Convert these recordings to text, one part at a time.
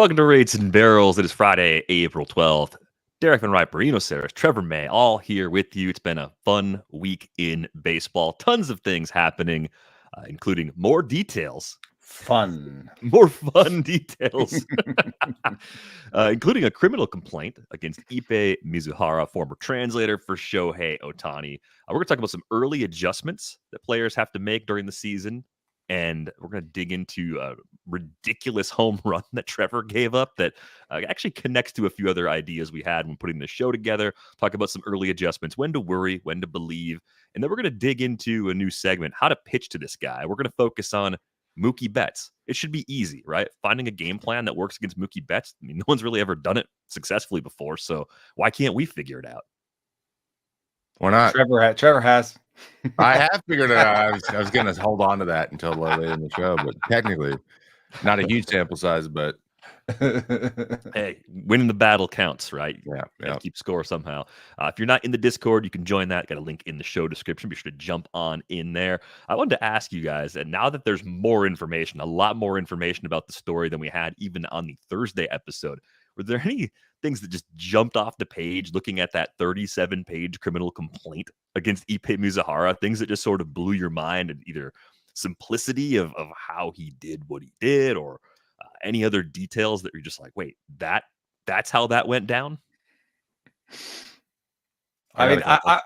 Welcome to Rates and Barrels. It is Friday, April 12th. Derek Van Riper, Eno Saris, Trevor May, all here with you. It's been a fun week in baseball. Tons of things happening, including more details. More fun details, including a criminal complaint against Ippei Mizuhara, former translator for Shohei Ohtani. We're going to talk about some early adjustments that players have to make during the season. And we're going to dig into a ridiculous home run that Trevor gave up that actually connects to a few other ideas we had when putting the show together. Talk about some early adjustments, when to worry, when to believe. And then we're going to dig into a new segment, how to pitch to this guy. We're going to focus on Mookie Betts. It should be easy, right? Finding a game plan that works against Mookie Betts. I mean, no one's really ever done it successfully before. So why can't we figure it out? Why not? Trevor has. I have figured it out. I was going to hold on to that until later in the show, but technically, not a huge sample size. But hey, winning the battle counts, right? Yeah. Keep score somehow. If you're not in the Discord, you can join that. Got a link in the show description. Be sure to jump on in there. I wanted to ask you guys, and now that there's more information, a lot more information about the story than we had even on the Thursday episode, were there any things that just jumped off the page looking at that 37-page criminal complaint against Ippei Mizuhara, things that just sort of blew your mind, and either simplicity of how he did what he did, or any other details that you're just like, wait, that's how that went down? I mean, I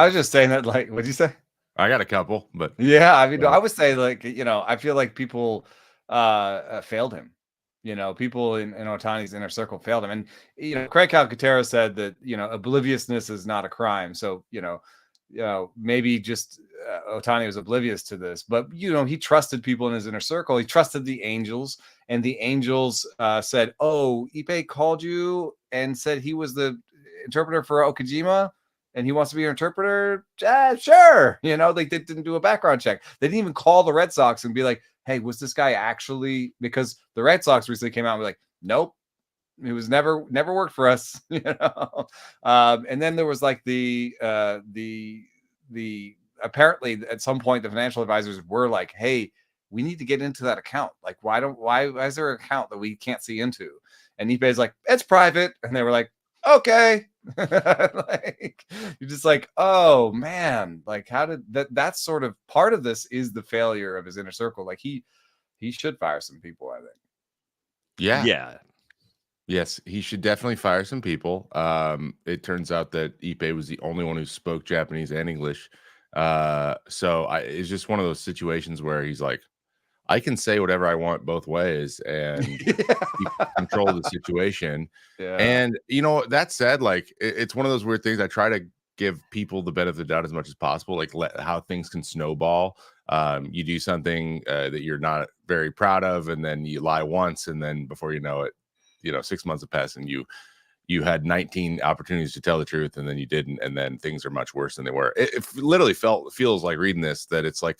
was just saying that, like, what'd you say? I got a couple, but yeah, I mean, I would say, like, I feel like people failed him. People in Ohtani's inner circle failed him. And, Craig Calcaterra said that, obliviousness is not a crime. So, maybe just Ohtani was oblivious to this, but, he trusted people in his inner circle. He trusted the Angels, and the Angels said, oh, Ippei called you and said he was the interpreter for Okajima and he wants to be your interpreter. Sure. They didn't do a background check. They didn't even call the Red Sox and be like, hey, was this guy actually, because the Red Sox recently came out and were like, nope, it was never worked for us. And then there was like the apparently at some point the financial advisors were like, hey, we need to get into that account. Like, why is there an account that we can't see into? And Ippei's like, it's private. And they were like, okay. Like, you're just like, oh man, like, how did that's sort of part of this is the failure of his inner circle. Like, he should fire some people, I think. Yeah. Yes, he should definitely fire some people. It turns out that Ippei was the only one who spoke Japanese and English. So it's just one of those situations where he's like, I can say whatever I want both ways and control the situation. Yeah. And, that said, like, it's one of those weird things. I try to give people the benefit of the doubt as much as possible, like how things can snowball. You do something that you're not very proud of, and then you lie once, and then before you know it, 6 months have passed and you had 19 opportunities to tell the truth, and then you didn't, and then things are much worse than they were. It literally feels like reading this that it's like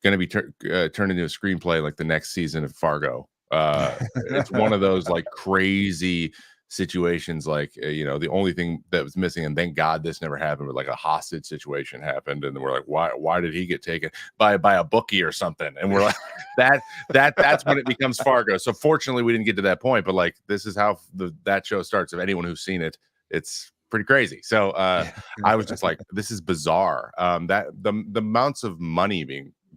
going to be turned into a screenplay like the next season of Fargo. It's one of those like crazy situations, like the only thing that was missing, and thank God this never happened, but like a hostage situation happened, and we're like, why did he get taken by a bookie or something? And we're like, that's when it becomes Fargo. So fortunately we didn't get to that point, but like, this is how that show starts. If anyone who's seen it, it's pretty crazy. So I was just like, this is bizarre. That the amounts of money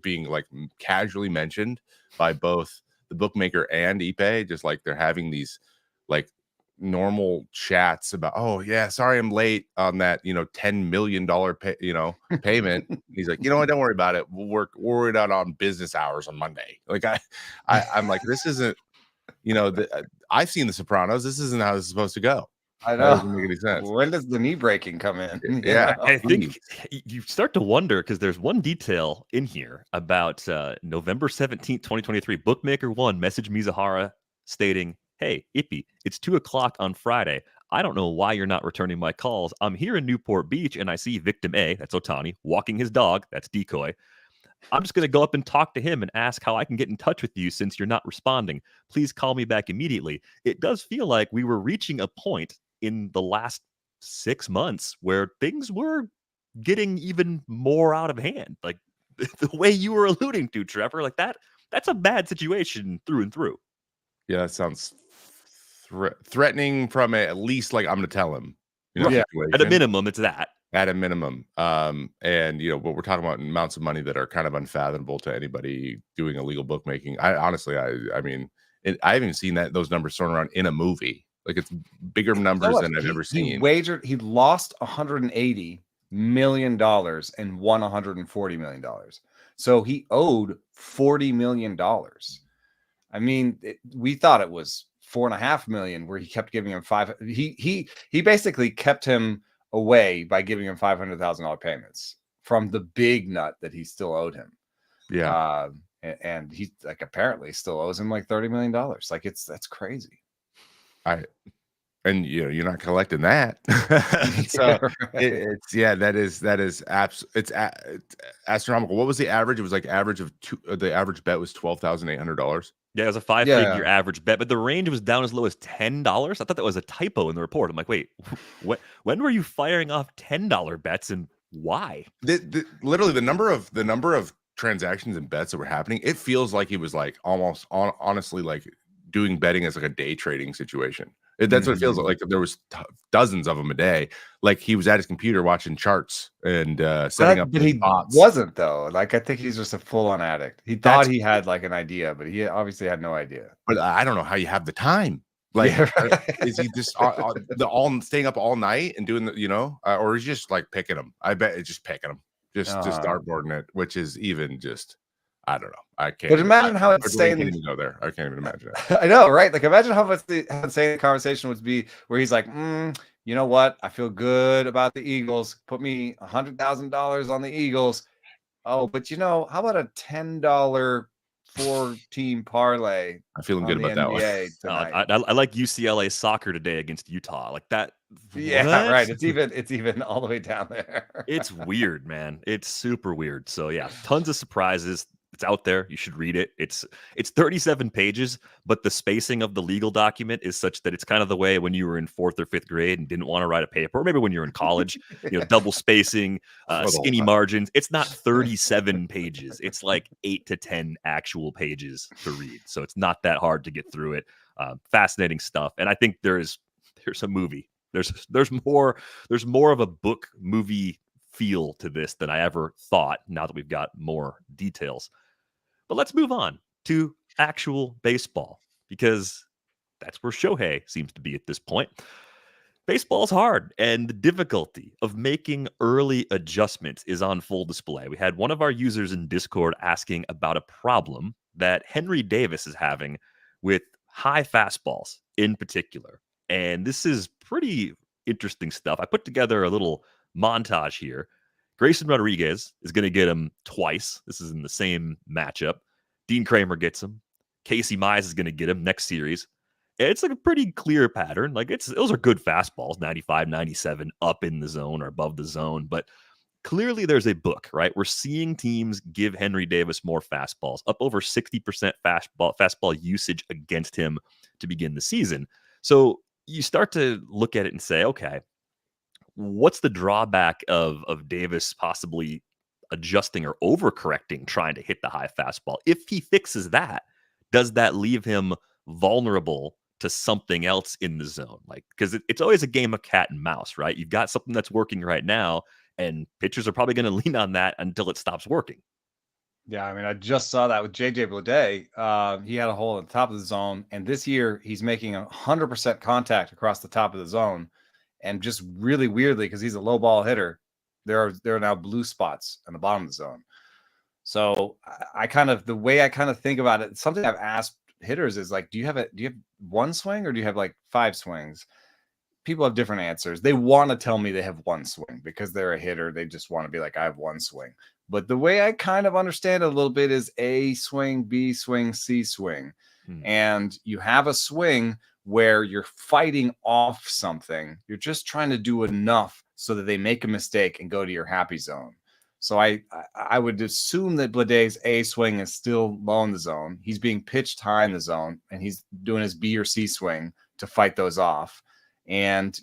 being like casually mentioned by both the bookmaker and Ippei, just like they're having these like normal chats about, oh yeah, sorry I'm late on that $10 million payment. He's like, don't worry about it, we'll worry it out on business hours on Monday. Like I'm like, this isn't I've seen The Sopranos, this isn't how this is supposed to go. I know. That doesn't make any sense. When does the knee breaking come in? Yeah. I think you start to wonder, because there's one detail in here about November 17th, 2023. Bookmaker 1 messaged Mizuhara stating, hey, Ippei, it's 2:00 on Friday. I don't know why you're not returning my calls. I'm here in Newport Beach, and I see victim A, that's Ohtani, walking his dog, that's Decoy. I'm just going to go up and talk to him and ask how I can get in touch with you since you're not responding. Please call me back immediately. It does feel like we were reaching a point in the last 6 months where things were getting even more out of hand. Like the way you were alluding to, Trevor, like that's a bad situation through and through. Yeah, that sounds threatening from at least like I'm going to tell him. Yeah. At a minimum, it's that. At a minimum. And but we're talking about amounts of money that are kind of unfathomable to anybody doing illegal bookmaking. I mean, I haven't seen those numbers thrown around in a movie. Like it's bigger numbers than I've ever seen. He lost $180 million and won $140 million. So he owed $40 million. I mean, we thought it was $4.5 million where he kept giving him he basically kept him away by giving him $500,000 payments from the big nut that he still owed him. Yeah. And he like apparently still owes him like $30 million. Like that's crazy. And you're not collecting that. So it's astronomical. What was the average? It was like the average bet was $12,800. Yeah, it was a 5-figure average bet, but the range was down as low as $10. I thought that was a typo in the report. I'm like, wait, when were you firing off $10 bets and why? Literally the number of transactions and bets that were happening, it feels like he was like almost honestly like doing betting as like a day trading situation. That's what it feels like. There was dozens of them a day. Like he was at his computer watching charts and setting up. But he wasn't though. Like I think he's just a full-on addict. He thought he had like an idea, but he obviously had no idea. But I don't know how you have the time. Like, is he just staying up all night and doing or is he just like picking them? I bet it's just picking them, just dartboarding it, which is even just. I don't know. I can't. But imagine how it's staying. I can't even go there. I can't even imagine it. I know, right? Like, imagine how insane the conversation would be where he's like, you know what? I feel good about the Eagles. Put me $100,000 on the Eagles. Oh, but how about a $10 4-team parlay? I'm feeling good about that one. I like UCLA soccer today against Utah. Like that. Yeah, right. It's even all the way down there. It's weird, man. It's super weird. So yeah, tons of surprises. It's out there. You should read it. It's 37 pages, but the spacing of the legal document is such that it's kind of the way when you were in 4th or 5th grade and didn't want to write a paper, or maybe when you're in college, double spacing, skinny margins. It's not 37 pages. It's like 8 to 10 actual pages to read. So it's not that hard to get through it. Fascinating stuff. And I think there's a movie. There's more of a book movie feel to this than I ever thought now that we've got more details. But let's move on to actual baseball because that's where Shohei seems to be at this point. Baseball's hard, and the difficulty of making early adjustments is on full display. We had one of our users in Discord asking about a problem that Henry Davis is having with high fastballs in particular. And this is pretty interesting stuff. I put together a little montage here. Grayson Rodriguez is going to get him twice. This is in the same matchup. Dean Kramer gets him. Casey Mize is going to get him next series. It's like a pretty clear pattern. Like those are good fastballs, 95, 97, up in the zone or above the zone. But clearly there's a book, right? We're seeing teams give Henry Davis more fastballs, up over 60% fastball usage against him to begin the season. So you start to look at it and say, okay, what's the drawback of Davis possibly adjusting or overcorrecting, trying to hit the high fastball? If he fixes that, does that leave him vulnerable to something else in the zone? Like, because it's always a game of cat and mouse, right? You've got something that's working right now, and pitchers are probably going to lean on that until it stops working. Yeah, I mean, I just saw that with JJ Bleday. He had a hole at the top of the zone, and this year he's making 100% contact across the top of the zone. And just really weirdly, because he's a low ball hitter, there are now blue spots in the bottom of the zone. So the way I kind of think about it, something I've asked hitters is like, do you have one swing or do you have like 5 swings? People have different answers. They want to tell me they have one swing because they're a hitter. They just want to be like, I have one swing. But the way I kind of understand it a little bit is A swing, B swing, C swing. And you have a swing where you're fighting off something. You're just trying to do enough so that they make a mistake and go to your happy zone. So I would assume that Bleday's A swing is still low in the zone. He's being pitched high in the zone, and he's doing his B or C swing to fight those off. And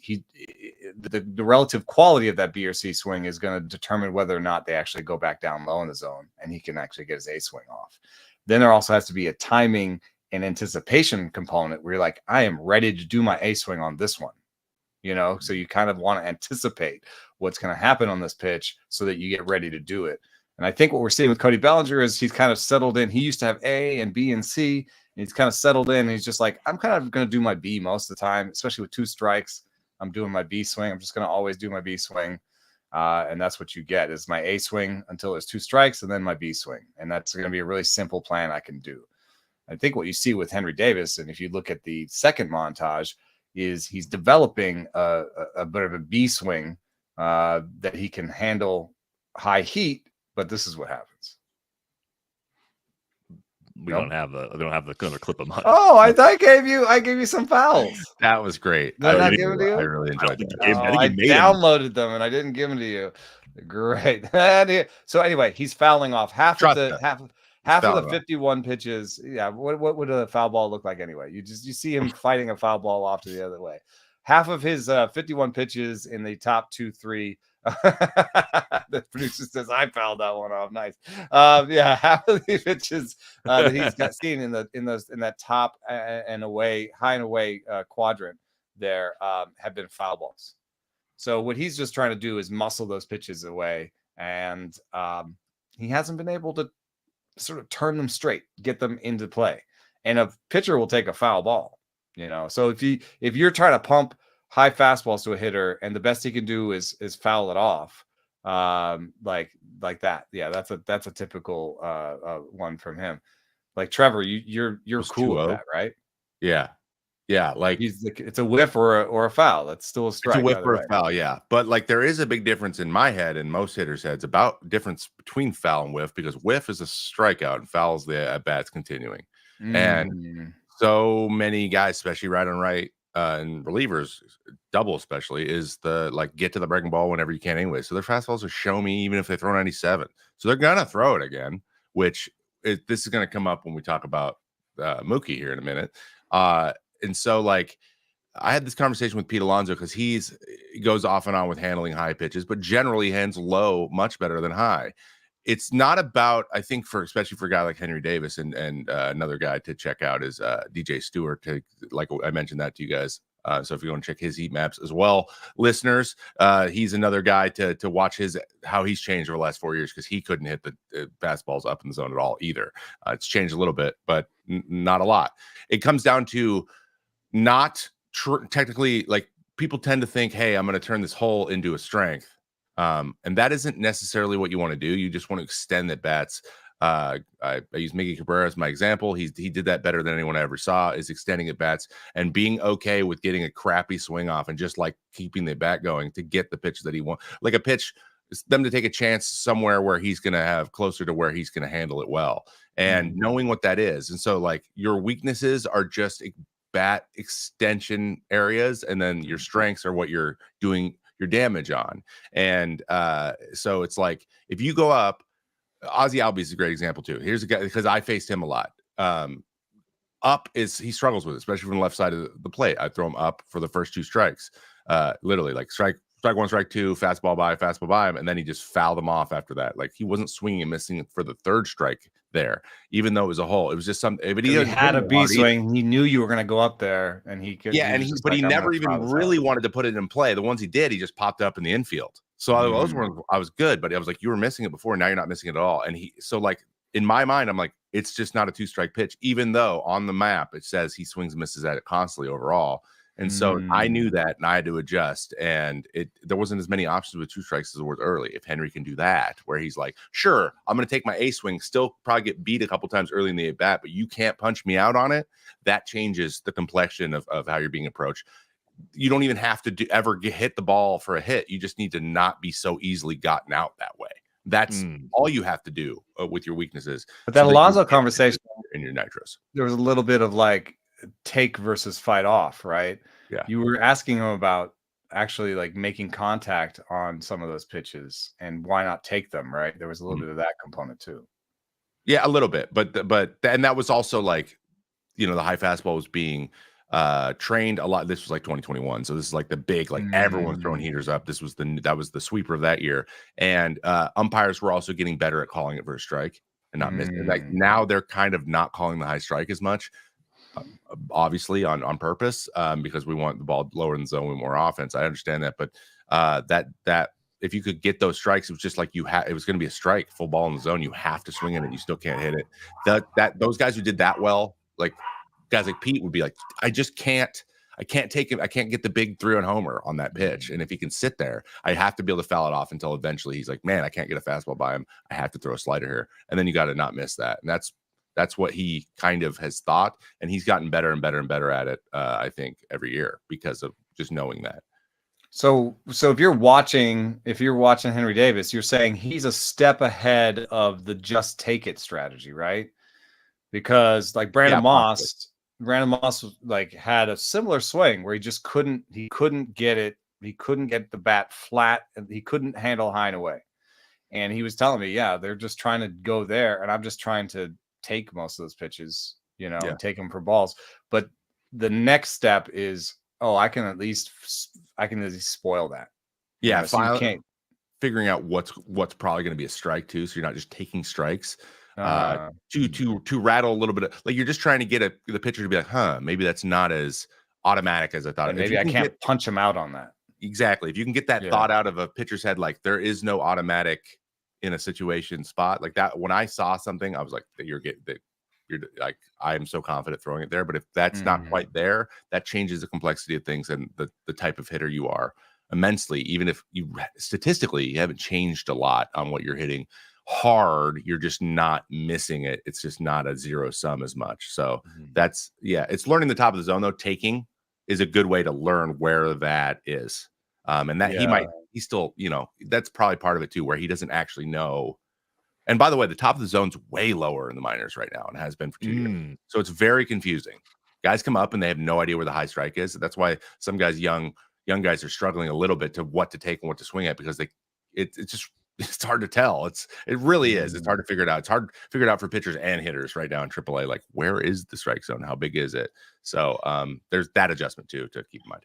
the relative quality of that B or C swing is going to determine whether or not they actually go back down low in the zone, and he can actually get his A swing off. Then there also has to be a timing an anticipation component where you're like, I am ready to do my A swing on this one. So you kind of want to anticipate what's going to happen on this pitch so that you get ready to do it. And I think what we're seeing with Cody Bellinger is he's kind of settled in. He used to have A and B and C, and he's kind of settled in. And he's just like, I'm kind of going to do my B most of the time, especially with 2 strikes. I'm doing my B swing. I'm just going to always do my B swing. And that's what you get is my A swing until there's 2 strikes and then my B swing. And that's going to be a really simple plan I can do. I think what you see with Henry Davis, and if you look at the second montage, is he's developing a bit of a B swing that he can handle high heat, but this is what happens. We don't have the other clip of mine. Oh, I gave you some fouls. That was great. Did I give it to you? I really enjoyed that. I downloaded them and I didn't give them to you. Great. So anyway, he's fouling off half of the 51 pitches. Yeah. What would a foul ball look like anyway? You see him fighting a foul ball off to the other way. Half of his 51 pitches in the top 2-3. The producer says I fouled that one off. Nice. Half of the pitches that he's got seen in that top and away, high and away quadrant there have been foul balls. So what he's just trying to do is muscle those pitches away, and he hasn't been able to sort of turn them straight, get them into play. And a pitcher will take a foul ball, So if you're trying to pump high fastballs to a hitter and the best he can do is foul it off, like that. Yeah, that's a typical one from him. Like Trevor, you're cool with that, right? Yeah, like it's a whiff or a foul. That's still a strike. It's a whiff or a foul, yeah. But like there is a big difference in my head and most hitters' heads about difference between foul and whiff, because whiff is a strikeout and foul is the at bats continuing. And so many guys, especially right on right and relievers, double especially, is the like get to the breaking ball whenever you can anyway. So their fastballs are show me even if they throw 97. So they're gonna throw it again, which this is gonna come up when we talk about Mookie here in a minute. And so, like, I had this conversation with Pete Alonso because he goes off and on with handling high pitches, but generally hands low much better than high. It's not about, I think, especially for a guy like Henry Davis and another guy to check out is DJ Stewart. Like I mentioned that to you guys. So if you want to check his heat maps as well, listeners, he's another guy to watch how he's changed over the last 4 years, because he couldn't hit the fastballs up in the zone at all either. It's changed a little bit, but not a lot. It comes down to not technically, like, people tend to think, hey, I'm going to turn this hole into a strength. And that isn't necessarily what you want to do. You just want to extend the bats. I use Miggy Cabrera as my example. He did that better than anyone I ever saw, is extending at bats and being okay with getting a crappy swing off and just like keeping the bat going to get the pitch that he wants. Like a pitch, them to take a chance somewhere where he's going to have closer to where he's going to handle it well, and knowing what that is. And so, like, your weaknesses are just bat extension areas, and then your strengths are what you're doing your damage on. And so it's like, if you go up, Ozzy Albies is a great example too. Here's a guy, because I faced him a lot. Up is, he struggles with it, especially from the left side of the plate. I throw him up for the first 2 strikes, literally like strike 1, strike 2, fastball by him, and then he just fouled them off after that. Like, he wasn't swinging and missing for the 3rd strike there, even though it was a hole. It was just something. But he had a B swing. He knew you were going to go up there, and he could. Yeah, but he never even really wanted to put it in play. The ones he did, he just popped up in the infield. So those were, I was good, but I was like, you were missing it before. Now you're not missing it at all. And so like, in my mind, I'm like, it's just not a 2-strike pitch, even though on the map it says he swings and misses at it constantly overall. And so I knew that, and I had to adjust. And there wasn't as many options with 2 strikes as there was early. If Henry can do that, where he's like, sure, I'm going to take my A swing, still probably get beat a couple times early in the at bat, but you can't punch me out on it. That changes the complexion of how you're being approached. You don't even have to ever hit the ball for a hit. You just need to not be so easily gotten out that way. That's all you have to do with your weaknesses. But that Alonso conversation in your nitros, there was a little bit of like take versus fight off, right? Yeah. You were asking him about actually like making contact on some of those pitches and why not take them, right? There was a little bit of that component too. Yeah, a little bit, but and that was also like, the high fastball was being trained a lot. This was like 2021, so this is like the big, like everyone's throwing heaters up. That was the sweeper of that year, and umpires were also getting better at calling it for a strike and not missing. Like, now they're kind of not calling the high strike as much, obviously on purpose, because we want the ball lower in the zone with more offense. I understand that, but that if you could get those strikes, it was just like it was going to be a strike, full ball in the zone. You have to swing in it. You still can't hit it. Those guys who did that well, like guys like Pete would be like, I can't take him. I can't get the big 3-run homer on that pitch. And if he can sit there, I have to be able to foul it off until eventually he's like, man, I can't get a fastball by him. I have to throw a slider here. And then you got to not miss that. And that's what he kind of has thought. And he's gotten better and better and better at it, I think, every year because of just knowing that. So if you're watching Henry Davis, you're saying he's a step ahead of the just take it strategy, right? Because like Brandon Moss like had a similar swing where he just couldn't get it. He couldn't get the bat flat and he couldn't handle high and away. And he was telling me, yeah, they're just trying to go there. And I'm just trying to take most of those pitches, and take them for balls. But the next step is, I can at least spoil that. Yeah. So figuring out what's probably going to be a strike too. So you're not just taking strikes. To rattle a little bit like you're just trying to get the pitcher to be like, maybe that's not as automatic as I thought. And maybe I can't punch him out on that. Exactly. If you can get that thought out of a pitcher's head, like there is no automatic in a situation spot like that. When I saw something, I was like, you're like, I am so confident throwing it there. But if that's not quite there, that changes the complexity of things and the type of hitter you are immensely. Even if you statistically you haven't changed a lot on what you're hitting hard, you're just not missing it. It's just not a zero sum as much. So it's learning the top of the zone though. Taking is a good way to learn where that is. And that he's still, that's probably part of it too, where he doesn't actually know. And by the way, the top of the zone's way lower in the minors right now and has been for 2 years. So it's very confusing. Guys come up and they have no idea where the high strike is. That's why some guys, young guys are struggling a little bit to what to take and what to swing at because it's hard to tell. It really is. It's hard to figure it out. It's hard to figure it out for pitchers and hitters right now in AAA. Like, where is the strike zone? How big is it? So there's that adjustment too to keep in mind.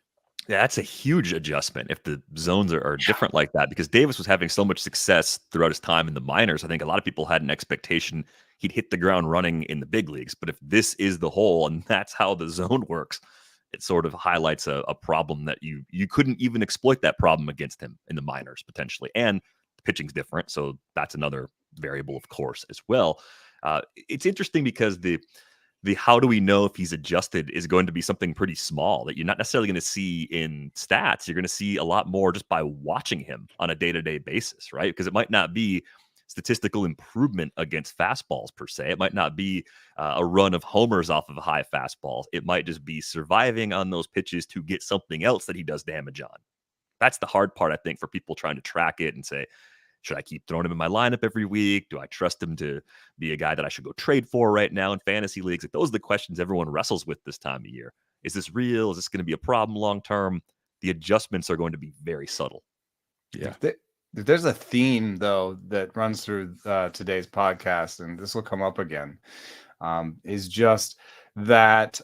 Yeah, that's a huge adjustment if the zones are different like that, because Davis was having so much success throughout his time in the minors. I think a lot of people had an expectation he'd hit the ground running in the big leagues. But if this is the hole and that's how the zone works, it sort of highlights a problem that you couldn't even exploit that problem against him in the minors potentially. And the pitching's different, so that's another variable, of course, as well. It's interesting because the how do we know if he's adjusted is going to be something pretty small that you're not necessarily going to see in stats. You're going to see a lot more just by watching him on a day-to-day basis, right? Because it might not be statistical improvement against fastballs per se. It might not be a run of homers off of a high fastball. It might just be surviving on those pitches to get something else that he does damage on. That's the hard part, I think, for people trying to track it and say, should I keep throwing him in my lineup every week? Do I trust him to be a guy that I should go trade for right now in fantasy leagues? Like, those are the questions everyone wrestles with this time of year. Is this real? Is this going to be a problem long term? The adjustments are going to be very subtle. Yeah. There's a theme, though, that runs through today's podcast, and this will come up again, is just that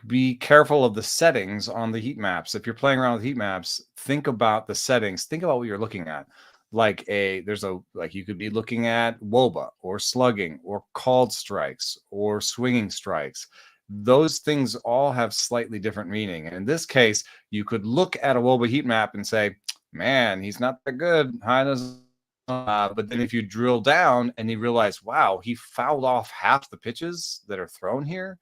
be careful of the settings on the heat maps. If you're playing around with heat maps, think about the settings. Think about what you're looking at. You could be looking at WOBA or slugging or called strikes or swinging strikes. Those things all have slightly different meaning. And in this case, you could look at a WOBA heat map and say, man, he's not that good. But then if you drill down and you realize, wow, he fouled off half the pitches that are thrown here,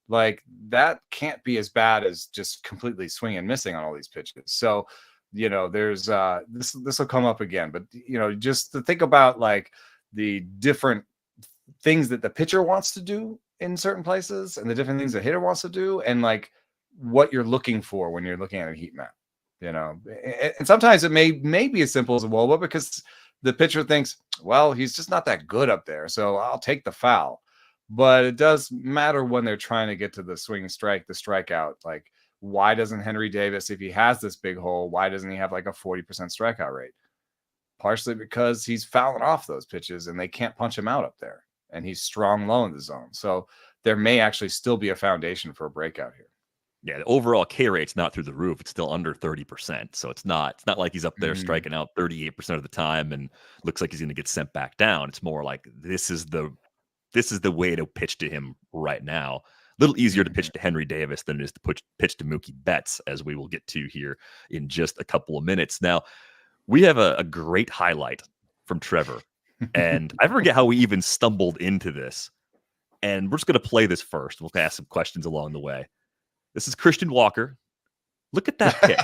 like that can't be as bad as just completely swinging and missing on all these pitches. So there's this will come up again, but just to think about like the different things that the pitcher wants to do in certain places and the different things the hitter wants to do, and like what you're looking for when you're looking at a heat map, and sometimes it may be as simple as a WOBA because the pitcher thinks, well, he's just not that good up there, so I'll take the foul. But it does matter when they're trying to get to the swing strike, the strikeout. Like, why doesn't Henry Davis, if he has this big hole, why doesn't he have like a 40% strikeout rate? Partially because he's fouling off those pitches and they can't punch him out up there. And he's strong low in the zone. So there may actually still be a foundation for a breakout here. Yeah, the overall K rate's not through the roof. It's still under 30%. So it's not like he's up there striking out 38% of the time and looks like he's going to get sent back down. It's more like this is the way to pitch to him right now. little easier to pitch to Henry Davis than it is to pitch to Mookie Betts, as we will get to here in just a couple of minutes. Now, we have a great highlight from Trevor, and I forget how we even stumbled into this. And we're just going to play this first. We'll ask some questions along the way. This is Christian Walker. Look at that pitch.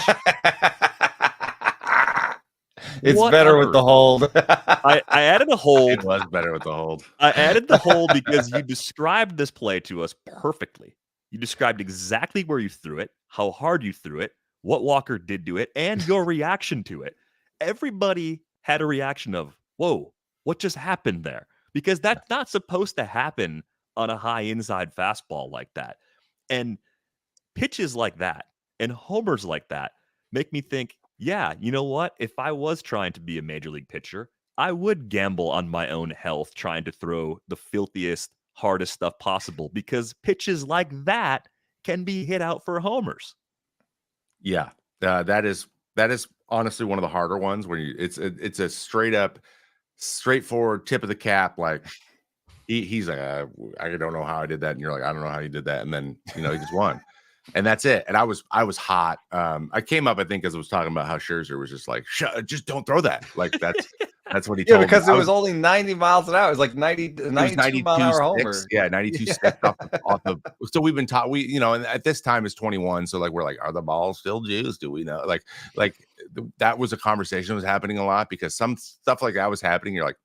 It's better with the hold. I added a hold. It was better with the hold. I added the hold because you described this play to us perfectly. You described exactly where you threw it, how hard you threw it, what Walker did to it, and your reaction to it. Everybody had a reaction of, whoa, what just happened there? Because that's not supposed to happen on a high inside fastball like that. And pitches like that and homers like that make me think, yeah, you know what? If I was trying to be a major league pitcher, I would gamble on my own health trying to throw the filthiest, hardest stuff possible, because pitches like that can be hit out for homers. Yeah, that is honestly one of the harder ones where it's a straightforward tip of the cap. Like he's like, I don't know how I did that, and you're like, I don't know how you did that, and then he just won. And that's it. And I was hot. I came up, I think, as I was talking about how Scherzer was just like, just don't throw that. Like that's what he told me. Because it was only 90 miles an hour. It was like 92 mile an hour homer. Yeah, 92 steps off the. So we've been taught, and at this time it's 21. So like we're like, are the balls still juiced? Do we know? Like that was a conversation that was happening a lot, because some stuff like that was happening. You're like,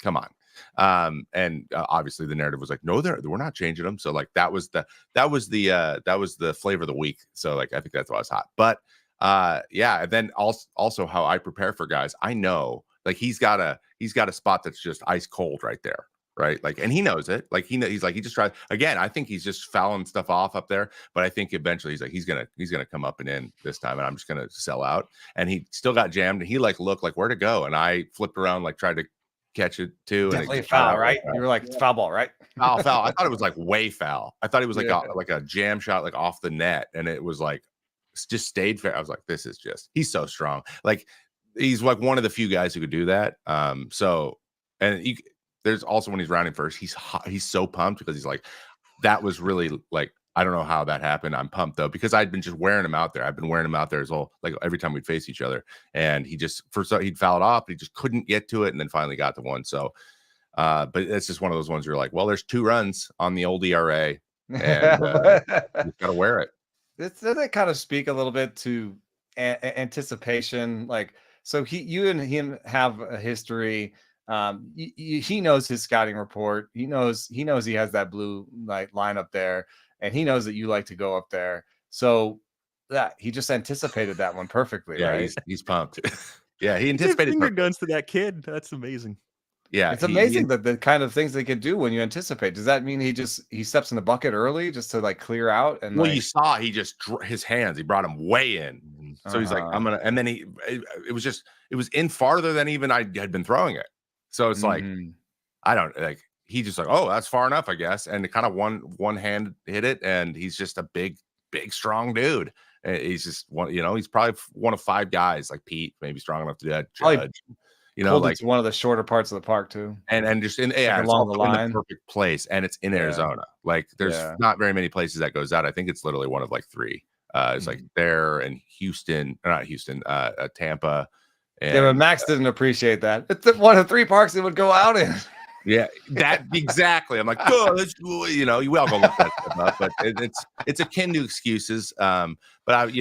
come on. And obviously the narrative was like, no, we're not changing them. So like that was the flavor of the week. So like I think that's why it's hot. But yeah, and then also how I prepare for guys. I know like he's got a spot that's just ice cold right there, right? Like, and he knows it. Like he just tries again. I think he's just fouling stuff off up there, but I think eventually he's gonna come up and in this time, and I'm just gonna sell out. And he still got jammed, and he like looked like where to go, and I flipped around, like tried to catch it too. Definitely and foul, right? You were like, it's foul ball, right? Foul. I thought it was like way foul. I thought it was like a jam shot, like off the net, and it was like just stayed fair. I was like, he's so strong. Like he's like one of the few guys who could do that. So, and there's also when he's rounding first, he's hot, he's so pumped because he's like, that was really like, I don't know how that happened. I'm pumped though, because I'd been just wearing him out there. I've been wearing him out there as well, like every time we'd face each other. And he'd foul it off, but he just couldn't get to it, and then finally got to one. So, but it's just one of those ones where you're like, well, there's 2 runs on the old ERA, and you've got to wear it. Does it kind of speak a little bit to anticipation? Like, so you and him have a history. He knows his scouting report. He knows he has that blue light line up there. And he knows that you like to go up there. So that he just anticipated that one perfectly. Yeah, right? he's pumped. Yeah, he anticipated finger guns to that kid. That's amazing. Yeah, it's amazing that the kind of things they can do when you anticipate. Does that mean he steps in the bucket early just to like clear out? And you saw he just his hands. He brought him way in. So he's like, I'm gonna. And then it was in farther than even I had been throwing it. So it's like, I don't like. He just like, oh, that's far enough, I guess. And it kind of one hand hit it, and he's just a big, strong dude. And he's just one, he's probably one of 5 guys like Pete, maybe strong enough to do that. Judge, like it's one of the shorter parts of the park too. And just along the line, in the perfect place, and it's in Arizona. Like there's not very many places that goes out. I think it's literally one of like 3. It's like there and Tampa. And Max didn't appreciate that. It's one of 3 parks it would go out in. Yeah, that exactly. I'm like, oh, we all go look that stuff up, but it's akin to excuses. But I was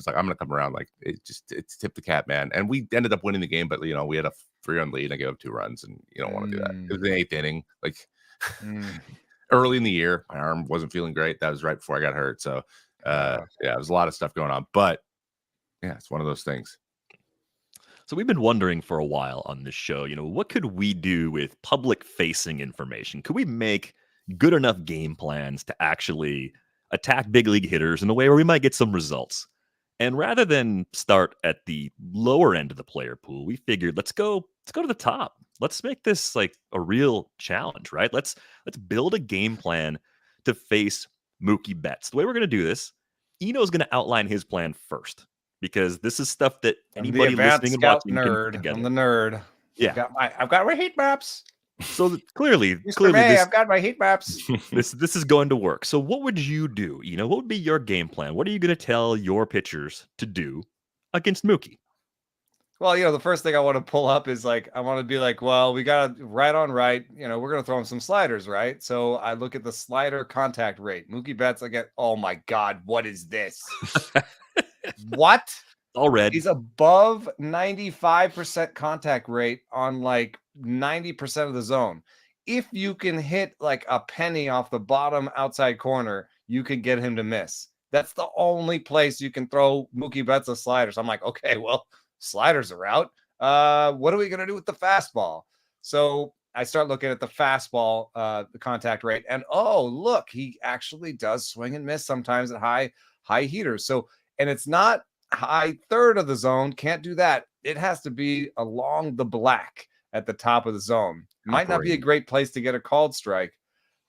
like, I'm gonna come around. Like it's tip the cap, man. And we ended up winning the game, but we had a 3-run lead, and I gave up 2 runs, and you don't want to do that. It was the 8th inning, like early in the year. My arm wasn't feeling great. That was right before I got hurt. So it was a lot of stuff going on. But yeah, it's one of those things. So we've been wondering for a while on this show, what could we do with public-facing information? Could we make good enough game plans to actually attack big league hitters in a way where we might get some results? And rather than start at the lower end of the player pool, we figured let's go to the top. Let's make this like a real challenge, right? Let's build a game plan to face Mookie Betts. The way we're going to do this, Eno's going to outline his plan first, because this is stuff that anybody listening and watching nerd. can get. I'm the nerd. Yeah, I've got my heat maps. So clearly, Mr. May, this I've got my heat maps. this is going to work. So what would you do? What would be your game plan? What are you going to tell your pitchers to do against Mookie? Well, the first thing I want to pull up is I want to be well, we got right on right. We're going to throw him some sliders, right? So I look at the slider contact rate. Mookie Betts, oh my God, what is this? What? All red. He's above 95% contact rate on 90% of the zone. If you can hit a penny off the bottom outside corner, you can get him to miss. That's the only place you can throw Mookie Betts a slider. So I'm okay, well, sliders are out. What are we going to do with the fastball? So I start looking at the fastball, the contact rate, and look, he actually does swing and miss sometimes at high heaters. So, and it's not high third of the zone. Can't do that. It has to be along the black at the top of the zone. Might not be a great place to get a called strike,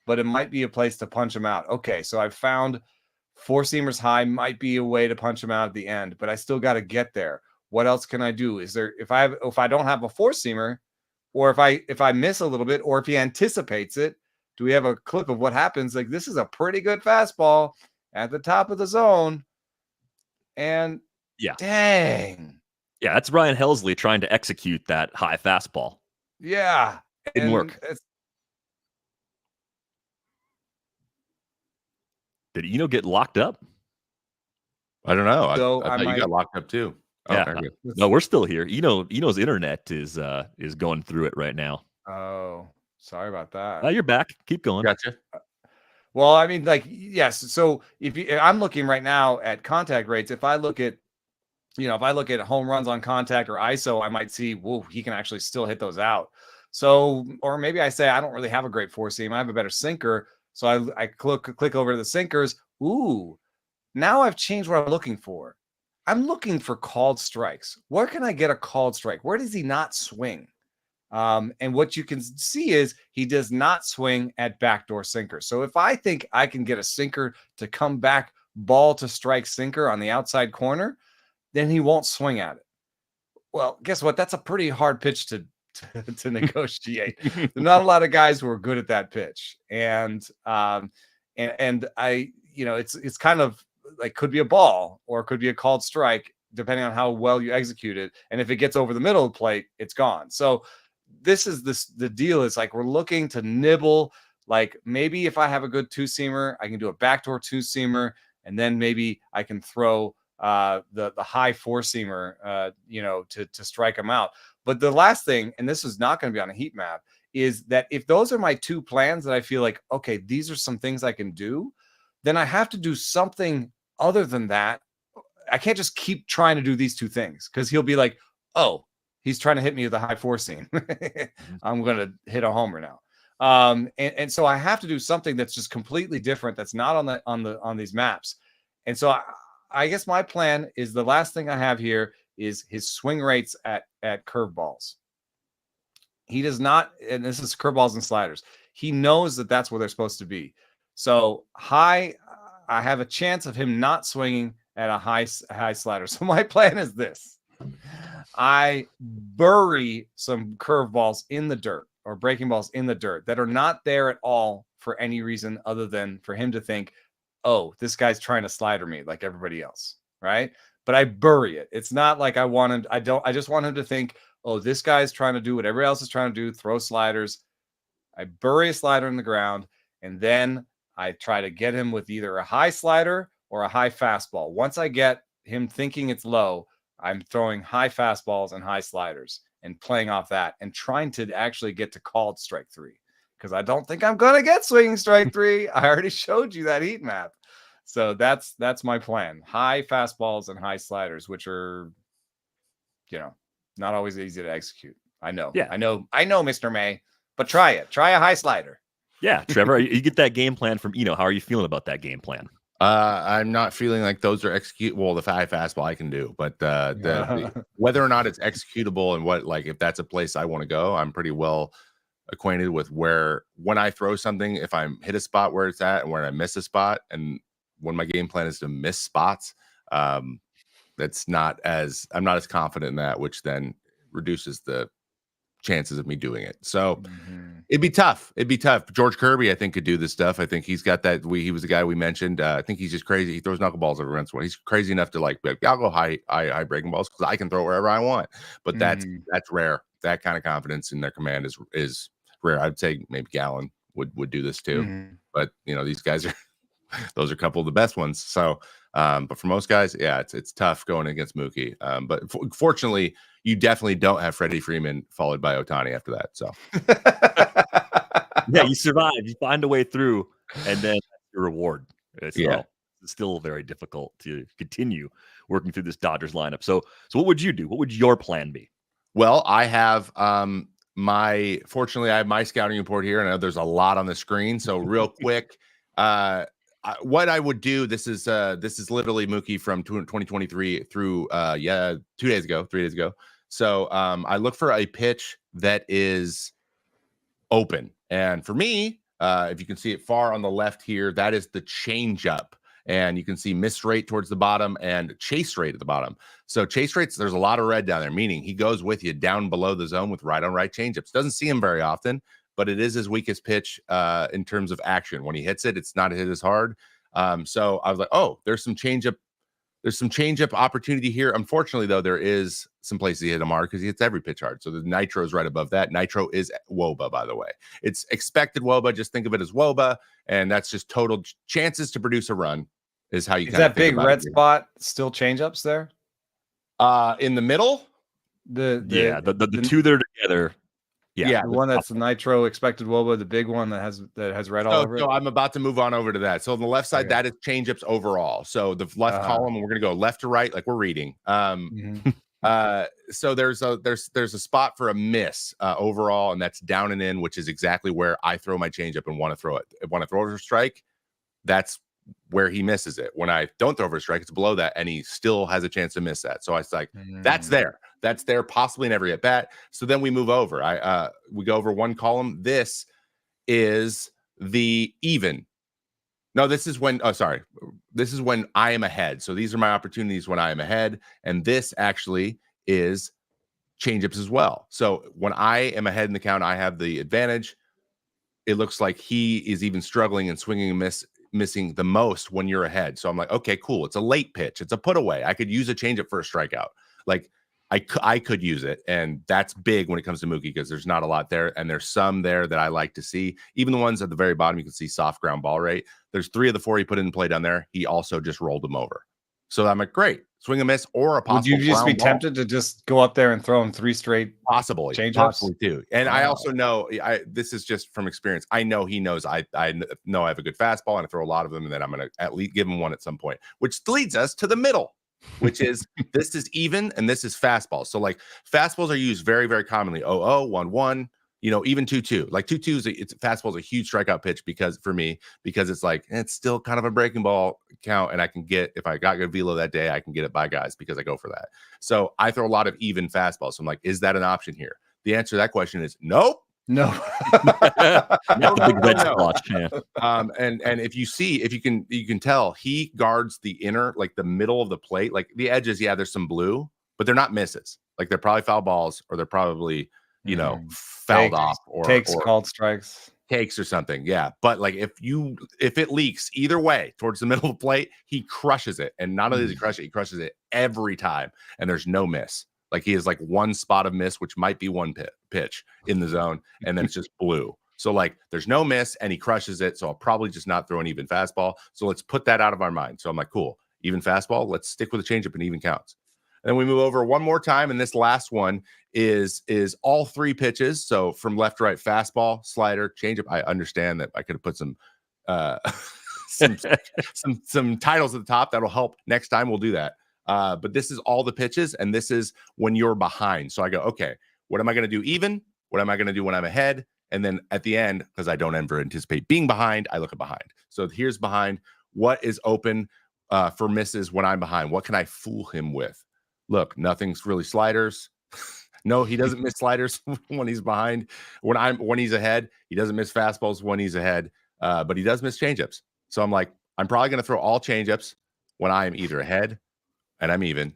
but it might be a place to punch him out. Okay, so I've found four seamers high might be a way to punch him out at the end, but I still got to get there. What else can I do? Is there if I don't have a four seamer, or if I miss a little bit, or if he anticipates it, do we have a clip of what happens? This is a pretty good fastball at the top of the zone, and yeah, dang, yeah, that's Ryan Helsley trying to execute that high fastball. Yeah, didn't work. Did Eno get locked up? I don't know. So I thought you got locked up too. Yeah, no, we're still here. Eno's internet is going through it right now. Oh, sorry about that. You're back. Keep going. Gotcha. Well, I mean, yes. So I'm looking right now at contact rates. If I look at, if I look at home runs on contact or ISO, I might see, whoa, he can actually still hit those out. So, or maybe I say I don't really have a great four seam. I have a better sinker. So I click over to the sinkers. Ooh, now I've changed what I'm looking for. I'm looking for called strikes. Where can I get a called strike? Where does he not swing? And what you can see is he does not swing at backdoor sinker. So if I think I can get a sinker to come back ball to strike sinker on the outside corner, then he won't swing at it. Well, guess what? That's a pretty hard pitch to negotiate. There are not a lot of guys who are good at that pitch. And I, it's kind of could be a ball or it could be a called strike, depending on how well you execute it. And if it gets over the middle of the plate, it's gone. So the deal is we're looking to nibble. Maybe if I have a good two seamer, I can do a backdoor two seamer, and then maybe I can throw the high four seamer, to strike them out. But the last thing, and this is not going to be on a heat map, is that if those are my two plans that I feel okay, these are some things I can do, then I have to do something other than that. I can't just keep trying to do these two things, because he'll be oh, he's trying to hit me with a high four seam. I'm going to hit a homer now. And so I have to do something that's just completely different. That's not on these maps. And so I guess my plan is, the last thing I have here is his swing rates at curveballs. He does not, and this is curveballs and sliders. He knows that that's where they're supposed to be. So high, I have a chance of him not swinging at a high slider. So my plan is this: I bury some curveballs in the dirt, or breaking balls in the dirt, that are not there at all for any reason other than for him to think, oh, this guy's trying to slider me like everybody else, right? But I bury it. It's not like I want him. I just want him to think, oh, this guy's trying to do what everybody else is trying to do, throw sliders. I bury a slider in the ground, and then I try to get him with either a high slider or a high fastball. Once I get him thinking it's low, I'm throwing high fastballs and high sliders and playing off that and trying to actually get to called strike three, because I don't think I'm going to get swinging strike three. I already showed you that heat map. So that's my plan. High fastballs and high sliders, which are, not always easy to execute. I know. Yeah. I know, Mr. May, but try it. Try a high slider. Yeah, Trevor, you get that game plan from Eno. How are you feeling about that game plan? I'm not feeling like those are well, the high fastball I can do, but the whether or not it's executable and if that's a place I want to go, I'm pretty well acquainted with when I throw something, if I hit a spot where it's at and when I miss a spot, and when my game plan is to miss spots, I'm not as confident in that, which then reduces the chances of me doing it. So it'd be tough. George Kirby, I think, could do this stuff. I think he's got that. He was the guy we mentioned. I think he's just crazy. He throws knuckleballs every once in a while. He's crazy enough to like, I'll go high breaking balls because I can throw wherever I want. But that's rare. That kind of confidence in their command is rare. I'd say maybe Gallen would do this too. But these guys are those are a couple of the best ones. So, but for most guys, yeah, it's tough going against Mookie. But fortunately, you definitely don't have Freddie Freeman followed by Ohtani after that. So, yeah, you survive. You find a way through, and then your reward. So it's still very difficult to continue working through this Dodgers lineup. So what would you do? What would your plan be? Well, I have fortunately I have my scouting report here, and I know there's a lot on the screen. So real quick, what I would do, this is literally Mookie from 2023 through 3 days ago. So I look for a pitch that is open, and for me, if you can see it far on the left here, that is the changeup. And you can see miss rate towards the bottom and chase rate at the bottom. So chase rates, there's a lot of red down there, meaning he goes with you down below the zone with right on right changeups. Doesn't see him very often, but it is his weakest pitch in terms of action. When he hits it, it's not hit as hard. So I was like, oh, there's some changeup. There's some changeup opportunity here. Unfortunately, though, there is some places he hit him hard because he hits every pitch hard. So the nitro is right above that. Nitro is WOBA, by the way. It's expected WOBA. Just think of it as WOBA, and that's just total chances to produce a run. Is how you is that big red spot still changeups there? In the middle, the two that are together. Yeah, the one that's the nitro expected WOBA, the big one that has red all over it. So I'm about to move on over to that. So on the left side, that is changeups overall. So the left column, and we're gonna go left to right, like we're reading. So there's a spot for a miss overall, and that's down and in, which is exactly where I throw my changeup and want to throw it. When I throw it for a strike, that's where he misses it. When I don't throw for a strike, it's below that, and he still has a chance to miss that. So I was like, that's there, possibly in every at bat. So then we move over. We go over one column. This is the even. No, this is when. Oh, sorry. This is when I am ahead. So these are my opportunities when I am ahead, and this actually is changeups as well. So when I am ahead in the count, I have the advantage. It looks like he is even struggling and swinging and missing the most when you're ahead. So I'm like, okay, cool. It's a late pitch. It's a put away. I could use a changeup for a strikeout. Like I could use it. And that's big when it comes to Mookie because there's not a lot there. And there's some there that I like to see. Even the ones at the very bottom, you can see soft ground ball rate. There's 3 of the 4 he put in play down there. He also just rolled them over. So I'm like, great. Swing a miss or a possible. Would you just be tempted to just go up there and throw him 3 straight possibly too? And I also know this is just from experience. I know he knows I know I have a good fastball and I throw a lot of them, and then I'm going to at least give him one at some point, which leads us to the middle, which is this is even and this is fastball. So like fastballs are used very, very commonly. 0-0, 1-1. Even 2-2, like 2-2 it's fastball is a huge strikeout pitch because it's like it's still kind of a breaking ball count, and I can get, if I got good velo that day, I can get it by guys because I go for that. So I throw a lot of even fastballs. So I'm like, is that an option here? The answer to that question is nope. No. No. And if you can tell, he guards the inner, like the middle of the plate, like the edges. Yeah, there's some blue, but they're not misses. Like they're probably foul balls, or they're probably fouled off or called strikes, takes or something. Yeah. But like if it leaks either way towards the middle of the plate, he crushes it. And not only does he crushes it every time. And there's no miss. Like he has like one spot of miss, which might be one pitch in the zone. And then it's just blue. So like there's no miss and he crushes it. So I'll probably just not throw an even fastball. So let's put that out of our mind. So I'm like, cool, even fastball. Let's stick with the changeup and even counts. And then we move over one more time, and this last one is all 3 pitches. So from left to right, fastball, slider, changeup. I understand that I could have put some some titles at the top. That'll help next time. We'll do that. But this is all the pitches, and this is when you're behind. So I go, okay, what am I going to do even? What am I going to do when I'm ahead? And then at the end, because I don't ever anticipate being behind, I look at behind. So here's behind. What is open for misses when I'm behind? What can I fool him with? Look, nothing's really sliders. No, he doesn't miss sliders when he's behind. When he's ahead, he doesn't miss fastballs when he's ahead, but he does miss changeups. So I'm like, I'm probably going to throw all changeups when I am either ahead and I'm even,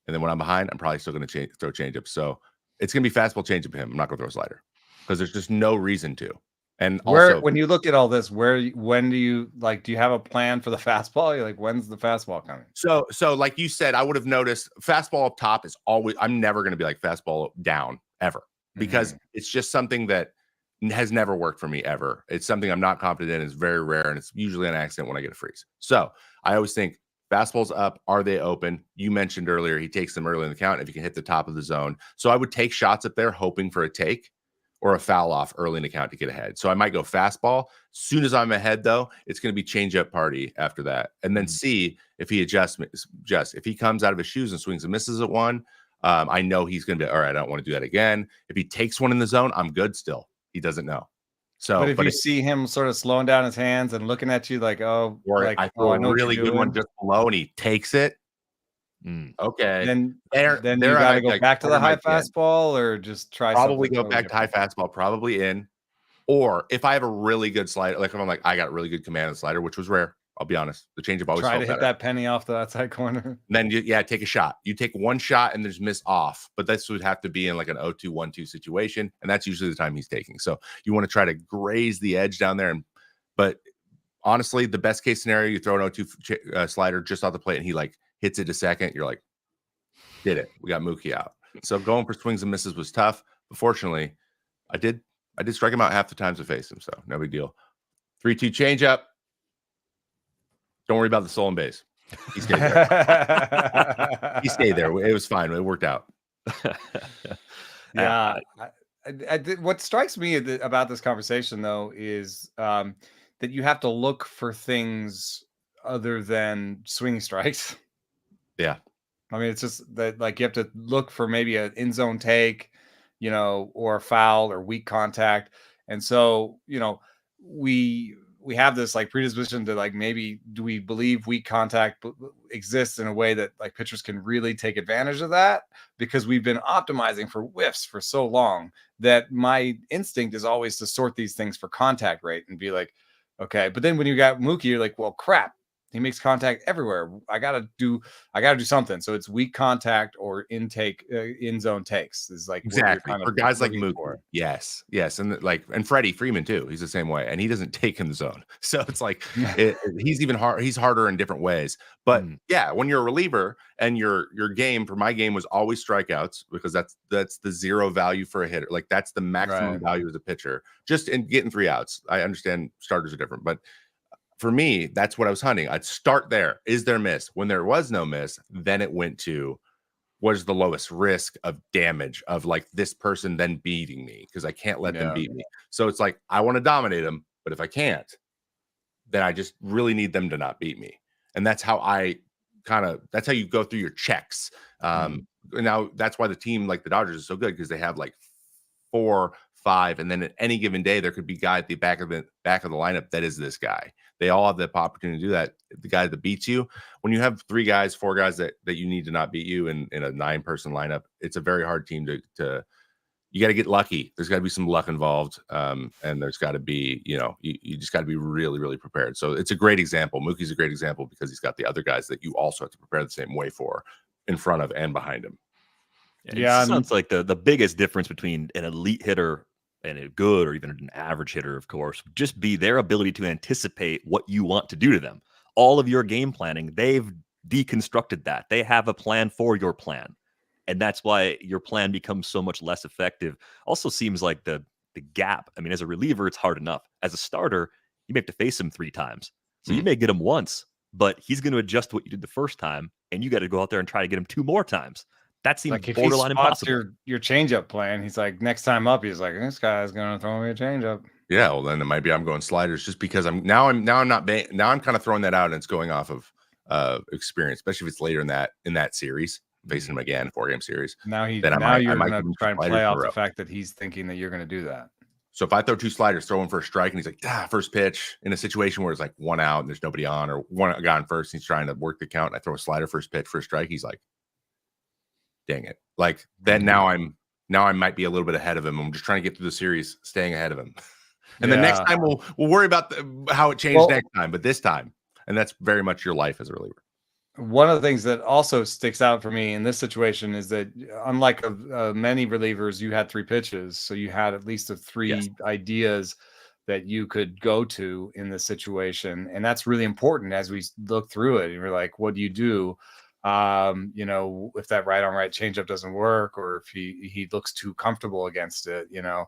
and then when I'm behind, I'm probably still going to throw changeups. So It's going to be fastball changeup to him. I'm not going to throw a slider because there's just no reason to. And also, when you look at all this, when do you do you have a plan for the fastball? You're like, when's the fastball coming? So like you said, I would have noticed fastball up top is always, I'm never going to be like fastball down ever, because it's just something that has never worked for me ever. It's something I'm not confident in. It's very rare, and it's usually an accident when I get a freeze. So I always think fastballs up. Are they open? You mentioned earlier he takes them early in the count if you can hit the top of the zone. So I would take shots up there hoping for a take or a foul off early in the count to get ahead. So I might go fastball. Soon as I'm ahead, though, it's going to be change up party after that, and then see if he adjusts. If he comes out of his shoes and swings and misses at one, I know he's going to be all right. I don't want to do that again. If he takes one in the zone, I'm good still. He doesn't know. So, but if you see him sort of slowing down his hands and looking at you like, oh, or like, I throw I know a really good one just below and he takes it. Okay. Then you got to go back to the high fastball, or just try probably go back to high fastball, probably in. Or if I have a really good slider, like if I'm like, I got really good command of the slider, which was rare. I'll be honest. The changeup always try to hit better. that penny off the outside corner. And then take a shot. You take one shot and there's miss off, but this would have to be in like an 0-2-1-2 situation, and that's usually the time he's taking. So you want to try to graze the edge down there. But honestly, the best case scenario, you throw an 0-2 slider just off the plate and he like hits it to second. You're like, did it? We got Mookie out. So going for swings and misses was tough. But fortunately, I did strike him out half the times I faced him, so no big deal. 3-2 changeup. Don't worry about the stolen base. He stayed there. He stayed there. It was fine. It worked out. Yeah. What strikes me about this conversation, though, is that you have to look for things other than swing strikes. Yeah. I mean, it's just that like you have to look for maybe an in zone take, or a foul or weak contact. And so, we have this like predisposition to like, maybe do we believe weak contact exists in a way that like pitchers can really take advantage of that, because we've been optimizing for whiffs for so long that my instinct is always to sort these things for contact rate and be like, okay. But then when you got Mookie, you're like, well, crap. He makes contact everywhere. I gotta do something. So it's weak contact or intake, in zone takes. Is like exactly for guys like Mookie. Yes, and Freddie Freeman too. He's the same way, and he doesn't take in the zone. So it's like he's even hard. He's harder in different ways. But yeah, when you're a reliever and your game for my game was always strikeouts, because that's the zero value for a hitter. Like that's the maximum value as a pitcher. Just in getting 3 outs. I understand starters are different, but for me, that's what I was hunting. I'd start there. Is there miss? When there was no miss, then it went to what is the lowest risk of damage of like this person then beating me, because I can't let them beat me. So it's like I want to dominate them, but if I can't, then I just really need them to not beat me. And that's how that's how you go through your checks. Now that's why the team like the Dodgers is so good, because they have like 4, 5, and then at any given day there could be a guy at the back of the lineup that is this guy. They all have the opportunity to do that. The guy that beats you, when you have 3 guys, 4 guys that you need to not beat you in a 9-person lineup, it's a very hard team to you got to get lucky. There's got to be some luck involved, and there's got to be you just got to be really, really prepared. So it's a great example. Mookie's a great example because he's got the other guys that you also have to prepare the same way for, in front of and behind him. Yeah, it sounds like the biggest difference between an elite hitter and a good or even an average hitter, of course, would just be their ability to anticipate what you want to do to them. All of your game planning, they've deconstructed that. They have a plan for your plan. And that's why your plan becomes so much less effective. Also seems like the gap. I mean, as a reliever, it's hard enough. As a starter, you may have to face him 3 times. So you may get him once, but he's going to adjust to what you did the first time, and you got to go out there and try to get him 2 more times. That seems like borderline impossible. Your changeup plan. He's like, next time up, he's like, this guy's gonna throw me a changeup. Yeah, well, then it might be I'm going sliders just because I'm kind of throwing that out, and it's going off of experience, especially if it's later in that series, facing him again, 4-game series. Now you're gonna try and play off the fact that he's thinking that you're gonna do that. So if I throw 2 sliders, throw him for a strike, and he's like, first pitch, in a situation where it's like 1 out and there's nobody on, or one guy on first, and he's trying to work the count, and I throw a slider first pitch for a strike, he's like, dang it. Like then now I might be a little bit ahead of him. I'm just trying to get through the series, staying ahead of him. And then next time we'll worry about how it changed next time, but this time, and that's very much your life as a reliever. one of the things that also sticks out for me in this situation is that unlike many relievers, you had 3 pitches. So you had at least of 3 ideas that you could go to in this situation. And that's really important as we look through it. And you're like, what do you do? You know, if that right on right changeup doesn't work, or if he looks too comfortable against it, you know.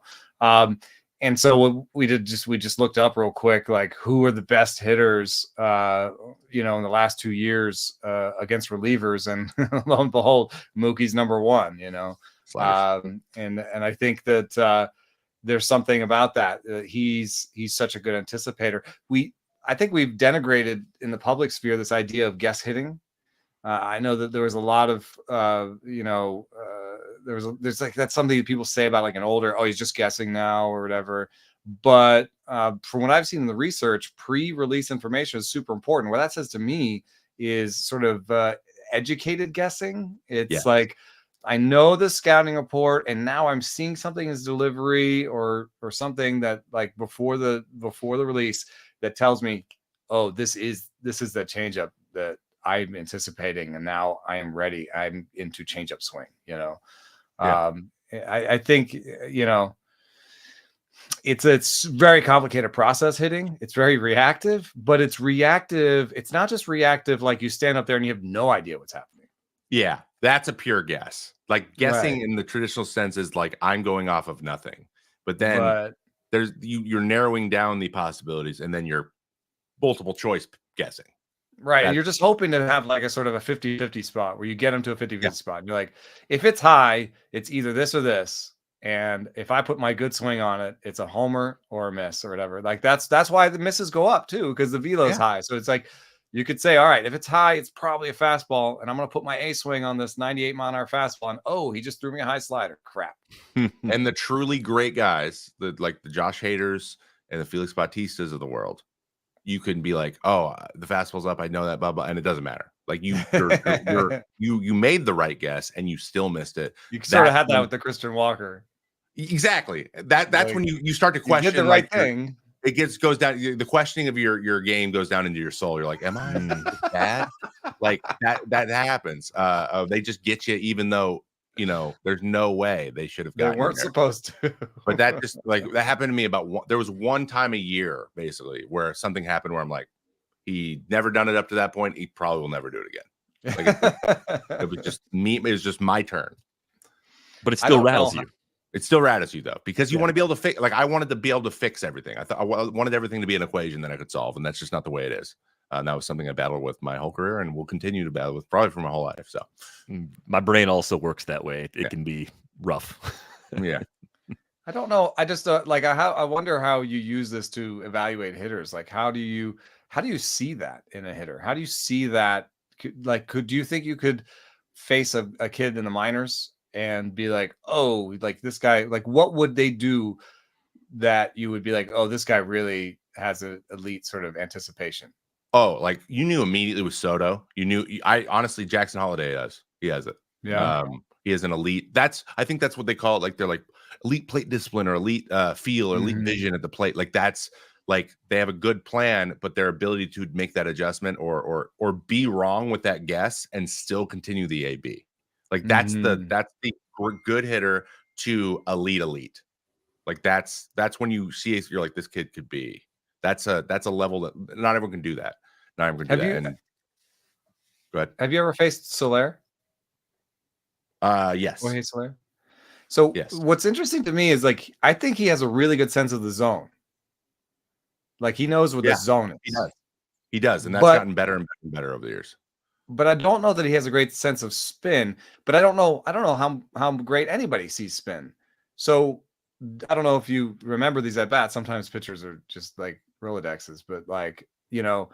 And so what we just looked up real quick, like who are the best hitters, you know, in the last 2 years against relievers, and lo and behold, Mookie's number 1. You know, and I think that there's something about that. He's such a good anticipator. I think we've denigrated in the public sphere this idea of guess hitting. I know that there was a lot of, you know, there's like, that's something that people say about like an older, oh, he's just guessing now or whatever. But from what I've seen in the research, pre-release information is super important. What that says to me is sort of educated guessing. It's like, I know the scouting report, and now I'm seeing something as delivery or something that like before the release that tells me, oh, this is the changeup that I'm anticipating, and now I am ready. I'm into changeup swing, you know. I think, you know, it's very complicated process hitting. It's very reactive, but it's reactive. It's not just reactive like you stand up there and you have no idea what's happening. Yeah, that's a pure guess. Like guessing in the traditional sense is like I'm going off of nothing. But then there's you're narrowing down the possibilities, and then you're multiple choice guessing. Right. And you're just hoping to have like a sort of a 50-50 spot where you get them to a 50-50 spot. And you're like, if it's high, it's either this or this. And if I put my good swing on it, it's a homer or a miss or whatever. Like that's why the misses go up too, because the velo is high. So it's like you could say, all right, if it's high, it's probably a fastball, and I'm going to put my A swing on this 98 mile an hour fastball. And oh, he just threw me a high slider. Crap. And the truly great guys, like the Josh Haders and the Felix Bautistas of the world, you can be like, oh, the fastball's up. I know that, blah, blah, and it doesn't matter. Like you made the right guess and you still missed it. You sort of had that with the Christian Walker. Exactly. That's like, when you start to question. You did the right thing. It goes down. The questioning of your game goes down into your soul. You're like, am I bad? Like that happens. They just get you, even though, you know, there's no way they should have gotten. They weren't supposed to. But that just like that happened to me there was one time a year basically where something happened where I'm like, he never done it up to that point. He probably will never do it again. Like it was just me. It was just my turn. But it still rattles you. It still rattles you though, because you want to be able to fix. Like I wanted to be able to fix everything. I thought I wanted everything to be an equation that I could solve, and that's just not the way it is. And that was something I battled with my whole career, and will continue to battle with probably for my whole life. So my brain also works that way. It can be rough. Yeah. I don't know. I just like I wonder how you use this to evaluate hitters. Like how do you see that in a hitter? How do you see that? Like, do you think you could face a kid in the minors and be like, oh, like this guy, like what would they do that you would be like, oh, this guy really has an elite sort of anticipation? Oh, like you knew immediately with Soto. You knew. I honestly, Jackson Holiday does. He has it. Yeah. He is an elite. I think that's what they call it. Like they're like elite plate discipline or elite feel or elite vision at the plate. Like that's like they have a good plan, but their ability to make that adjustment or be wrong with that guess and still continue the AB. Like that's the good hitter to elite. Like that's when you see you're like, this kid could be. That's a level that not everyone can do that. Not everyone can do that. And, go ahead. Have you ever faced Soler? Yes. Jorge Soler. So yes. What's interesting to me is like I think he has a really good sense of the zone. Like he knows what the zone is. He does, and that's gotten better and better over the years. But I don't know that he has a great sense of spin. But I don't know how great anybody sees spin. So I don't know if you remember these at bats. Sometimes pitchers are just like Rolodexes, but like, you know,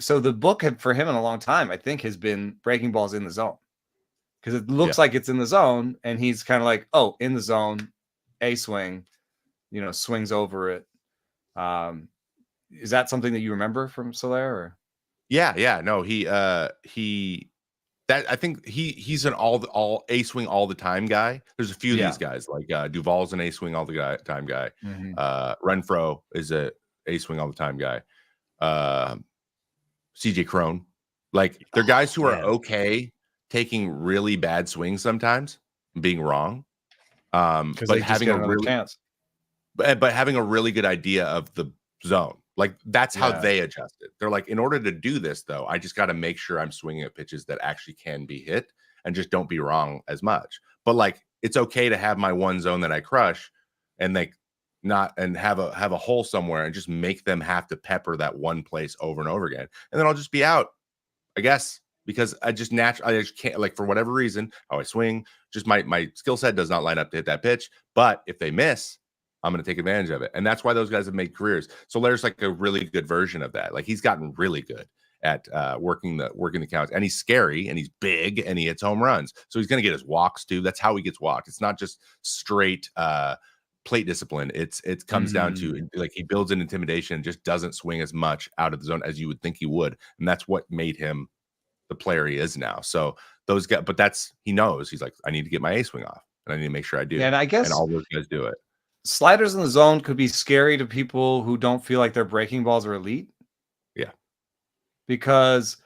so the book for him in a long time, I think, has been breaking balls in the zone. Because it looks like it's in the zone, and he's kind of like, oh, in the zone, a swing, you know, swings over it. Is that something that you remember from Soler? Or? Yeah. No, I think he's an all a swing all the time guy. There's a few of these guys like Duvall's an a swing all the time guy. Renfroe is a swing all the time guy. CJ Cron, Like they're guys who are man. okay taking really bad swings sometimes, being wrong. Because But they just having get a another really chance. but having a really good idea of the zone. Like that's how Yeah. they adjust it. They're like, in order to do this, though, I just got to make sure I'm swinging at pitches that actually can be hit and just don't be wrong as much. But like, it's okay to have my one zone that I crush and like not and have a hole somewhere and just make them have to pepper that one place over and over again. And then I'll just be out, I guess, because I just can't, like, for whatever reason, how I swing, just my skill set does not line up to hit that pitch. But if they miss, I'm going to take advantage of it. And that's why those guys have made careers. So there's like a really good version of that. Like he's gotten really good at working the counts, and he's scary and he's big and he hits home runs. So he's going to get his walks too. That's how he gets walked. It's not just straight plate discipline. It comes down to like he builds an intimidation, just doesn't swing as much out of the zone as you would think he would. And that's what made him the player he is now. So those guys, but he knows, he's like, I need to get my A swing off and I need to make sure I do. Yeah, and I guess all those guys do it. sliders in the zone could be scary to people who don't feel like their breaking balls are elite. Yeah. Because,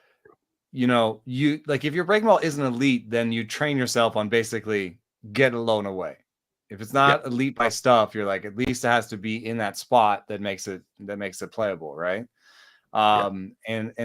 you like if your breaking ball isn't elite, then you train yourself on basically get alone away. If it's not elite by stuff, you're like, at least it has to be in that spot that makes it playable, right? And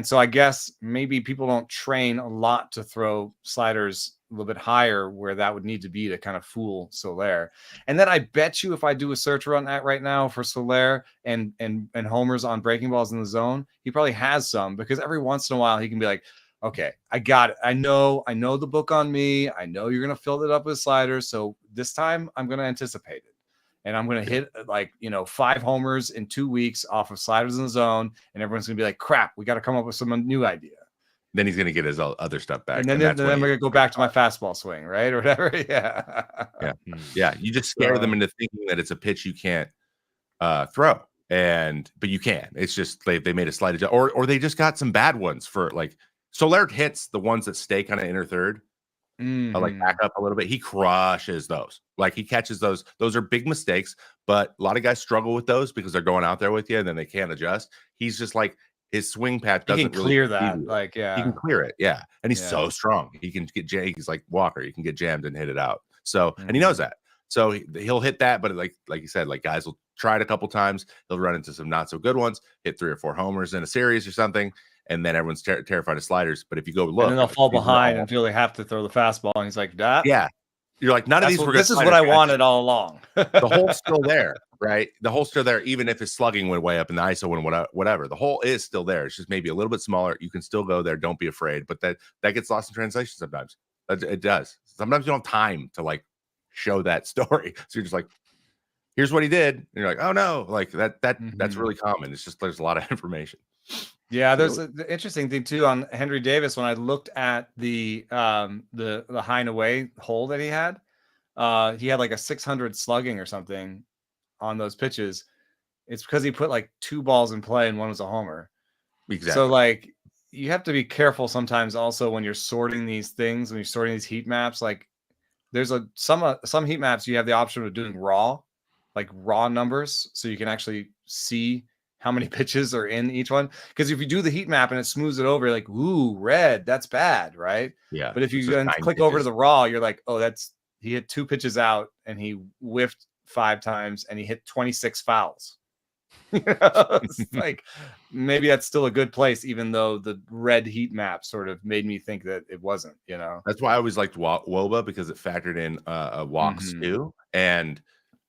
so I guess maybe people don't train a lot to throw sliders a little bit higher where that would need to be to kind of fool Soler. And then I bet you if I do a search run right now for Soler and homers on breaking balls in the zone, he probably has some, because every once in a while he can be like, okay, I got it. I know the book on me. I know you're going to fill it up with sliders. So this time I'm going to anticipate it. And I'm going to hit 5 homers in 2 weeks off of sliders in the zone. And everyone's going to be like, crap, we got to come up with some new idea. Then he's going to get his other stuff back. And then we're going to go back to my fastball swing, right? Or whatever. Yeah. Yeah. You just scare them into thinking that it's a pitch you can't throw. But you can. It's just they made a slight adjustment, or they just got some bad ones for like Soler hits the ones that stay kind of inner third. Like back up a little bit. He crushes those. Like he catches those. Those are big mistakes, but a lot of guys struggle with those because they're going out there with you and then they can't adjust. He's just like, his swing path doesn't really clear that. Like, he can clear it. Yeah. And he's so strong. He can get he's like Walker. He can get jammed and hit it out. So, and he knows that. So he'll hit that, but like you said, like guys will try it a couple times. He'll run into some not so good ones, hit 3 or 4 homers in a series or something. And then everyone's terrified of sliders. But if you go look, and then they'll fall behind and feel they have to throw the fastball. And he's like, yeah, you're like, none of these were good. This is what I wanted all along. The hole's still there, right? The hole's still there, even if his slugging went way up and the ISO went whatever. The hole is still there. It's just maybe a little bit smaller. You can still go there. Don't be afraid. But that gets lost in translation sometimes. It does. Sometimes you don't have time to like show that story. So you're just like, here's what he did. And you're like, oh no, like that's really common. It's just there's a lot of information. Yeah, there's the interesting thing too on Henry Davis. When I looked at the high and away hole that he had like a 600 slugging or something on those pitches. It's because he put like 2 balls in play and one was a homer. Exactly. So like you have to be careful sometimes also when you're sorting these things, when you're sorting these heat maps. Like there's some heat maps you have the option of doing raw numbers, so you can actually see how many pitches are in each one. Because if you do the heat map and it smooths it over, you're like, ooh, red, that's bad, right? Yeah. But if you click over to the raw, you're like, oh, he hit 2 pitches out and he whiffed 5 times and he hit 26 fouls. It's like maybe that's still a good place, even though the red heat map sort of made me think that it wasn't. That's why I always liked WOBA, because it factored in walks too, and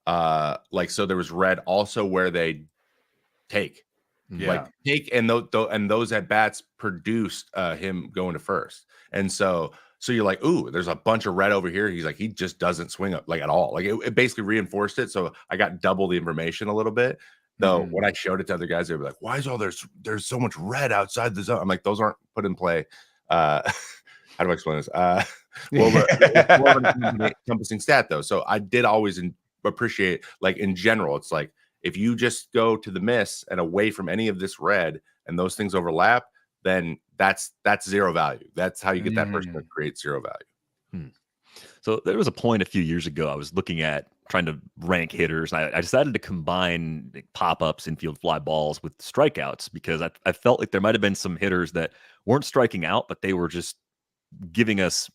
so there was red also where they take and those at bats produced him going to first, and so you're like, ooh, there's a bunch of red over here. He's like, he just doesn't swing up like at all. Like it basically reinforced it. So I got double the information a little bit. Though when I showed it to other guys, they were like, why is there's so much red outside the zone? I'm like, those aren't put in play. How do I explain this? It's more of an encompassing stat though. So I did always appreciate, like in general, it's like if you just go to the miss and away from any of this red and those things overlap, then that's zero value. That's how you get that person to create zero value. So there was a point a few years ago I was looking at trying to rank hitters. And I decided to combine pop-ups, infield fly balls with strikeouts because I felt like there might have been some hitters that weren't striking out, but they were just giving us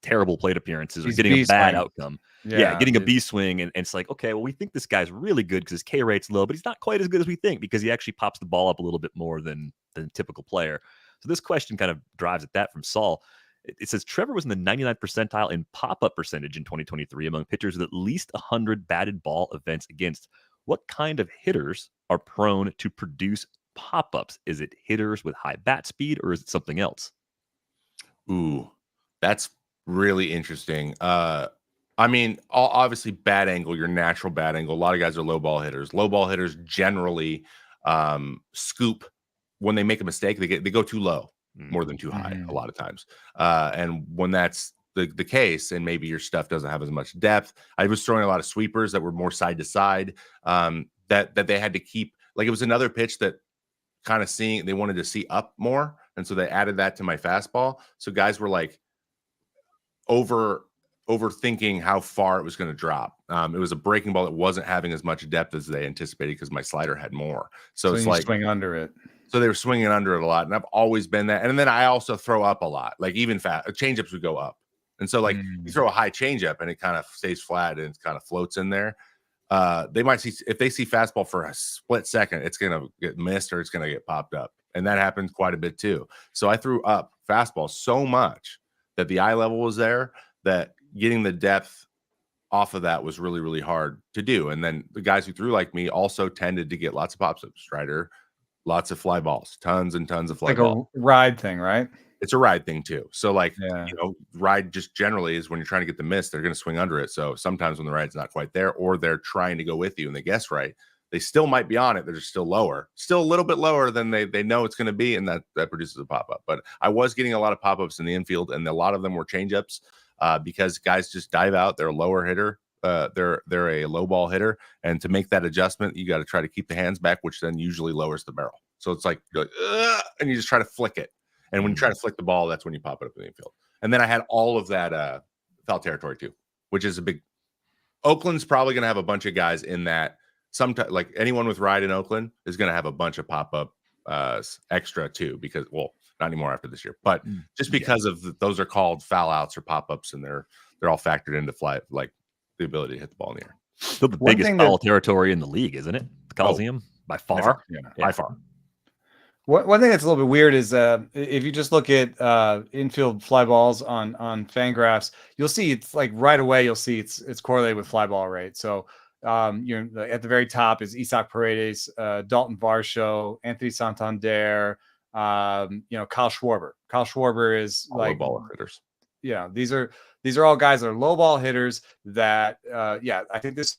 terrible plate appearances or These getting a B bad swing. outcome. Yeah, getting a B swing. And it's like, okay, well, we think this guy's really good because his K rate's low, but he's not quite as good as we think because he actually pops the ball up a little bit more than a typical player. So this question kind of drives at that from Saul. It says Trevor was in the 99th percentile in pop-up percentage in 2023 among pitchers with at least 100 batted ball events against. What kind of hitters are prone to produce pop-ups? Is it hitters with high bat speed or is it something else? Ooh, that's really interesting. I mean, obviously bat angle, your natural bat angle. A lot of guys are low ball hitters. Low ball hitters generally scoop when they make a mistake. They go too low more than too high a lot of times. And when that's the case, and maybe your stuff doesn't have as much depth. I was throwing a lot of sweepers that were more side to side. That they had to keep. Like it was another pitch that kind of they wanted to see up more, and so they added that to my fastball. So guys were like overthinking how far it was going to drop. It was a breaking ball that wasn't having as much depth as they anticipated because my slider had more. So it's like swing under it. So they were swinging under it a lot, and I've always been that. And then I also throw up a lot, like even changeups would go up, and so like you throw a high changeup and it kind of stays flat and it kind of floats in there. They might see if they see fastball for a split second, it's gonna get missed or it's gonna get popped up, and that happens quite a bit too. So I threw up fastball so much that the eye level was there that getting the depth off of that was really, really hard to do. And then the guys who threw like me also tended to get lots of pops up strider, lots of fly balls, tons and tons of fly balls. Like a ride thing, right? It's a ride thing too. So like, you know, ride just generally is when you're trying to get the miss, they're going to swing under it. So sometimes when the ride's not quite there, or they're trying to go with you and they guess right, they still might be on it. They're just still lower, still a little bit lower than they know it's going to be. And that produces a pop-up. But I was getting a lot of pop-ups in the infield, and a lot of them were change-ups because guys just dive out. They're a lower hitter. They're a low ball hitter. And to make that adjustment, you got to try to keep the hands back, which then usually lowers the barrel. So it's like, you're like and you just try to flick it. And when you try to flick the ball, that's when you pop it up in the infield. And then I had all of that foul territory too, which is a big. Oakland's probably going to have a bunch of guys in that. Sometimes, like anyone with ride in Oakland is going to have a bunch of pop-up extra too, because, well, not anymore after this year, but just because of those are called foul outs or pop-ups, and they're all factored into fly, like the ability to hit the ball in the air. Still the biggest foul territory in the league, isn't it? The Coliseum by far. By far. One thing that's a little bit weird is if you just look at infield fly balls on Fangraphs, you'll see it's like right away you'll see it's correlated with fly ball rate. So you're at the very top is Isaac Paredes, Dalton Varsho, Anthony Santander, Kyle Schwarber. Kyle Schwarber is all like low ball hitters. Yeah, these are all guys that are low ball hitters that I think this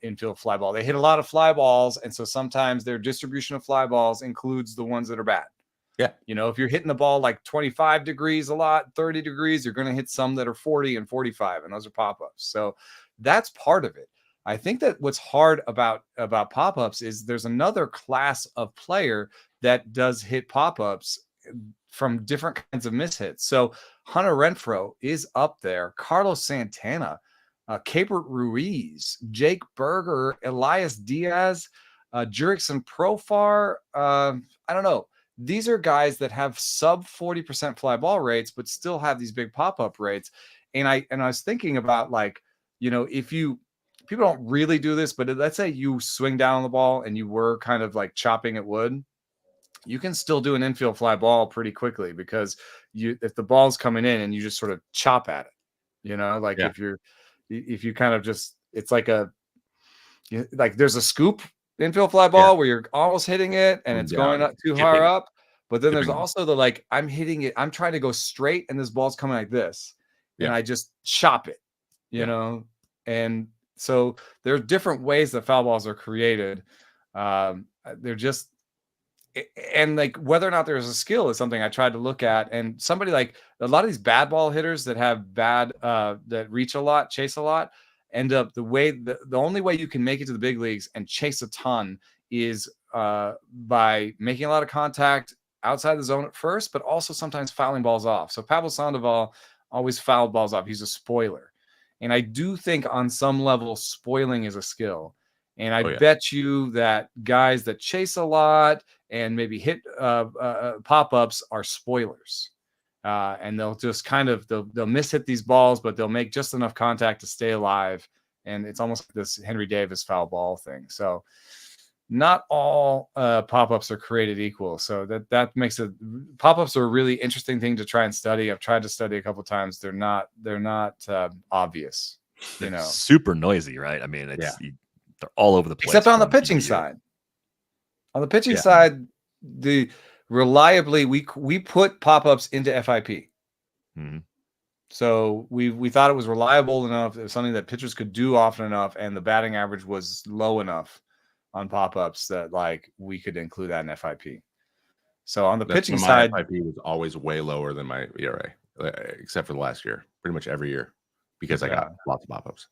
infield fly ball. They hit a lot of fly balls, and so sometimes their distribution of fly balls includes the ones that are bad. Yeah. If you're hitting the ball like 25 degrees a lot, 30 degrees, you're going to hit some that are 40 and 45, and those are pop-ups. So that's part of it. I think that what's hard about pop-ups is there's another class of player that does hit pop-ups from different kinds of mishits. So Hunter Renfroe is up there. Carlos Santana, Capert Ruiz, Jake Berger, Elias Diaz, Jurickson Profar. I don't know. These are guys that have sub 40% fly ball rates, but still have these big pop-up rates. And I was thinking about, like, if people don't really do this, but let's say you swing down on the ball and you were kind of like chopping at wood, you can still do an infield fly ball pretty quickly because if the ball's coming in and you just sort of chop at it, if you kind of just, it's like there's a scoop infield fly ball where you're almost hitting it and it's going up too far up. But then there's also the, I'm hitting it. I'm trying to go straight and this ball's coming like this. And I just chop it, and so there are different ways that foul balls are created. They're just, and like whether or not there's a skill is something I tried to look at. And somebody like a lot of these bad ball hitters that have that reach a lot, chase a lot, end up the only way you can make it to the big leagues and chase a ton is by making a lot of contact outside the zone at first, but also sometimes fouling balls off. So Pablo Sandoval always fouled balls off. He's a spoiler. And I do think on some level, spoiling is a skill. And I Oh, yeah. bet you that guys that chase a lot and maybe hit pop-ups are spoilers. And they'll just kind of, they'll miss-hit these balls, but they'll make just enough contact to stay alive. And it's almost like this Henry Davis foul ball thing. So not all pop-ups are created equal. So that makes it, pop-ups are a really interesting thing to try and study. I've tried to study a couple of times. They're not obvious, They're super noisy, right? I mean, they're all over the place. Except on the pitching side. On the pitching side, reliably we put pop-ups into FIP. Mm-hmm. So we thought it was reliable enough. It was something that pitchers could do often enough, and the batting average was low enough on pop-ups that like we could include that in FIP. So on the pitching side, FIP was always way lower than my ERA, except for the last year. Pretty much every year, because I got lots of pop-ups.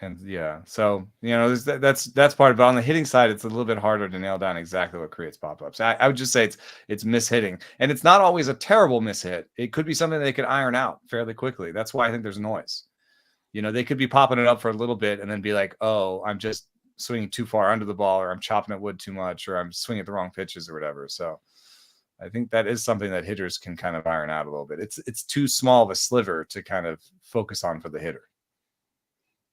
And so that's part of it. On the hitting side, it's a little bit harder to nail down exactly what creates pop-ups. I would just say it's mishitting, and it's not always a terrible mishit. It could be something they could iron out fairly quickly. That's why I think there's noise. They could be popping it up for a little bit and then be like, oh, I'm just swinging too far under the ball, or I'm chopping at wood too much, or I'm swinging at the wrong pitches or whatever. So I think that is something that hitters can kind of iron out a little bit. It's too small of a sliver to kind of focus on for the hitter.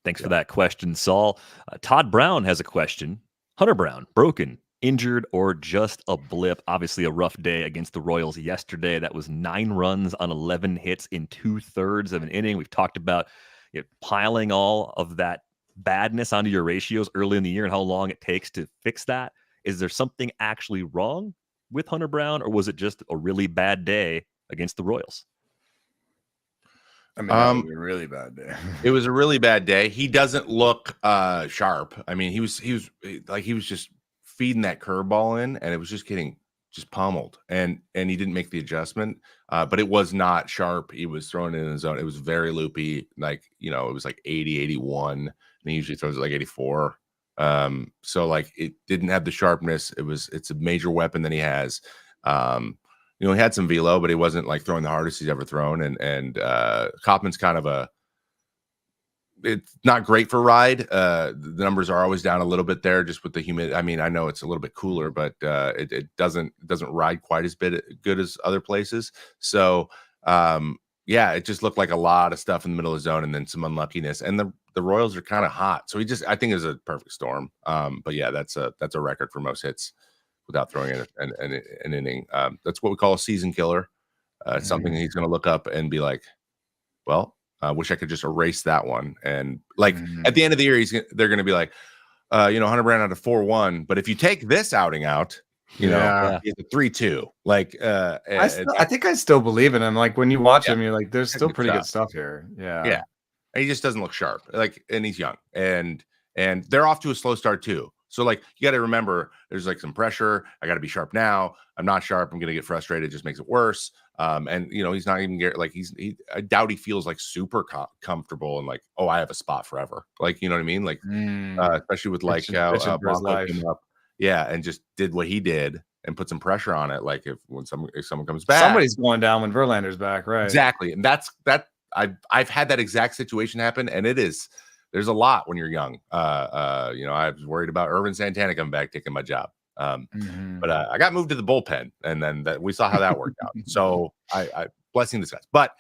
Thanks for that question, Saul. Todd Brown has a question. Hunter Brown, broken, injured, or just a blip? Obviously a rough day against the Royals yesterday. That was 9 runs on 11 hits in 2/3 of an inning. We've talked about piling all of that badness onto your ratios early in the year and how long it takes to fix that. Is there something actually wrong with Hunter Brown, or was it just a really bad day against the Royals? I mean, that was a really bad day. It was a really bad day. He doesn't look sharp. I mean, he was just feeding that curveball in, and it was just getting pummeled, and he didn't make the adjustment. But it was not sharp. He was throwing it in the zone. It was very loopy. Like, it was like 80, 81, and he usually throws it like 84. So like it didn't have the sharpness. It's a major weapon that he has. He had some velo, but he wasn't like throwing the hardest he's ever thrown. And Kaufman's kind of it's not great for ride. The numbers are always down a little bit there, just with the humidity. I mean, I know it's a little bit cooler, but it doesn't ride quite as good as other places. So it just looked like a lot of stuff in the middle of the zone, and then some unluckiness. And the Royals are kind of hot, so I think it was a perfect storm. But yeah, that's a record for most hits without throwing an inning. That's what we call a season killer. It's something he's going to look up and be like, well, I wish I could just erase that one. And like at the end of the year, they're going to be like, Hunter Brown out of 4-1. But if you take this outing out, he's a 3-2. Like, I think I still believe in him. Like when you watch him, you're like, there's still pretty good stuff here. Yeah. And he just doesn't look sharp. Like, and he's young, and they're off to a slow start too. So like you got to remember, there's like some pressure. I got to be sharp now. I'm not sharp. I'm gonna get frustrated. It just makes it worse. And he's not even like I doubt he feels like super comfortable and like, oh, I have a spot forever. Like, you know what I mean? Like, especially with like how Blanco came up, and just did what he did and put some pressure on it. Like if someone comes back, somebody's going down when Verlander's back, right? Exactly, and that's I've had that exact situation happen, and there's a lot when you're young. I was worried about Irvin Santana coming back, taking my job. But I got moved to the bullpen, and then we saw how that worked out. So I blessing this guy. But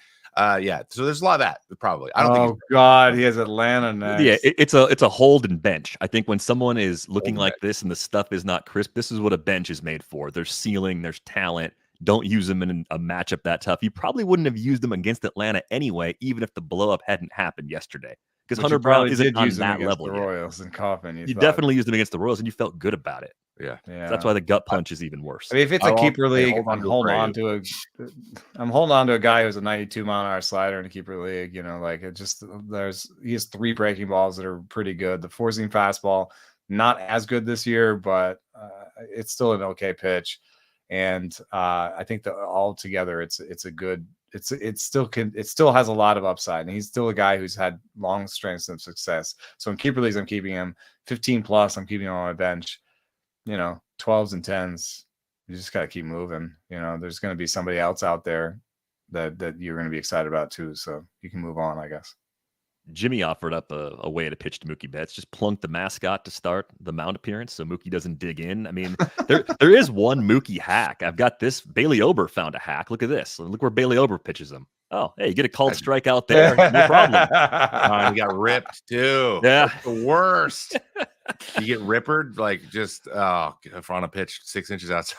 so there's a lot of that probably. I don't think. Oh God, he has Atlanta next. Yeah, it's a hold and bench. I think when someone is looking like this and the stuff is not crisp, this is what a bench is made for. There's ceiling, there's talent. Don't use them in a matchup that tough. You probably wouldn't have used them against Atlanta anyway, even if the blow up hadn't happened yesterday. Because Hunter Brown isn't on that level. The Royals and Coffin. You definitely used them against the Royals, and you felt good about it. Yeah. So that's why the gut punch is even worse. I mean, if it's a keeper league, I'm holding on to a guy who's a 92-mile-an-hour slider in a keeper league. He has 3 breaking balls that are pretty good. The 4-seam fastball, not as good this year, but it's still an okay pitch. And I think that all together, it's a good. It still has a lot of upside, and he's still a guy who's had long stretches of success. So in keeper leagues, I'm keeping him 15 plus. I'm keeping him on my bench. 12s and 10s. You just got to keep moving. There's going to be somebody else out there that you're going to be excited about too. So you can move on, I guess. Jimmy offered up a way to pitch to Mookie Betts. Just plunk the mascot to start the mound appearance so Mookie doesn't dig in. I mean, there is one Mookie hack. I've got this. Bailey Ober found a hack. Look at this. Look where Bailey Ober pitches him. Oh, hey, you get a called strike out there. No problem. He got ripped too. Yeah. That's the worst. You get rippered, like just on a pitch 6 inches outside.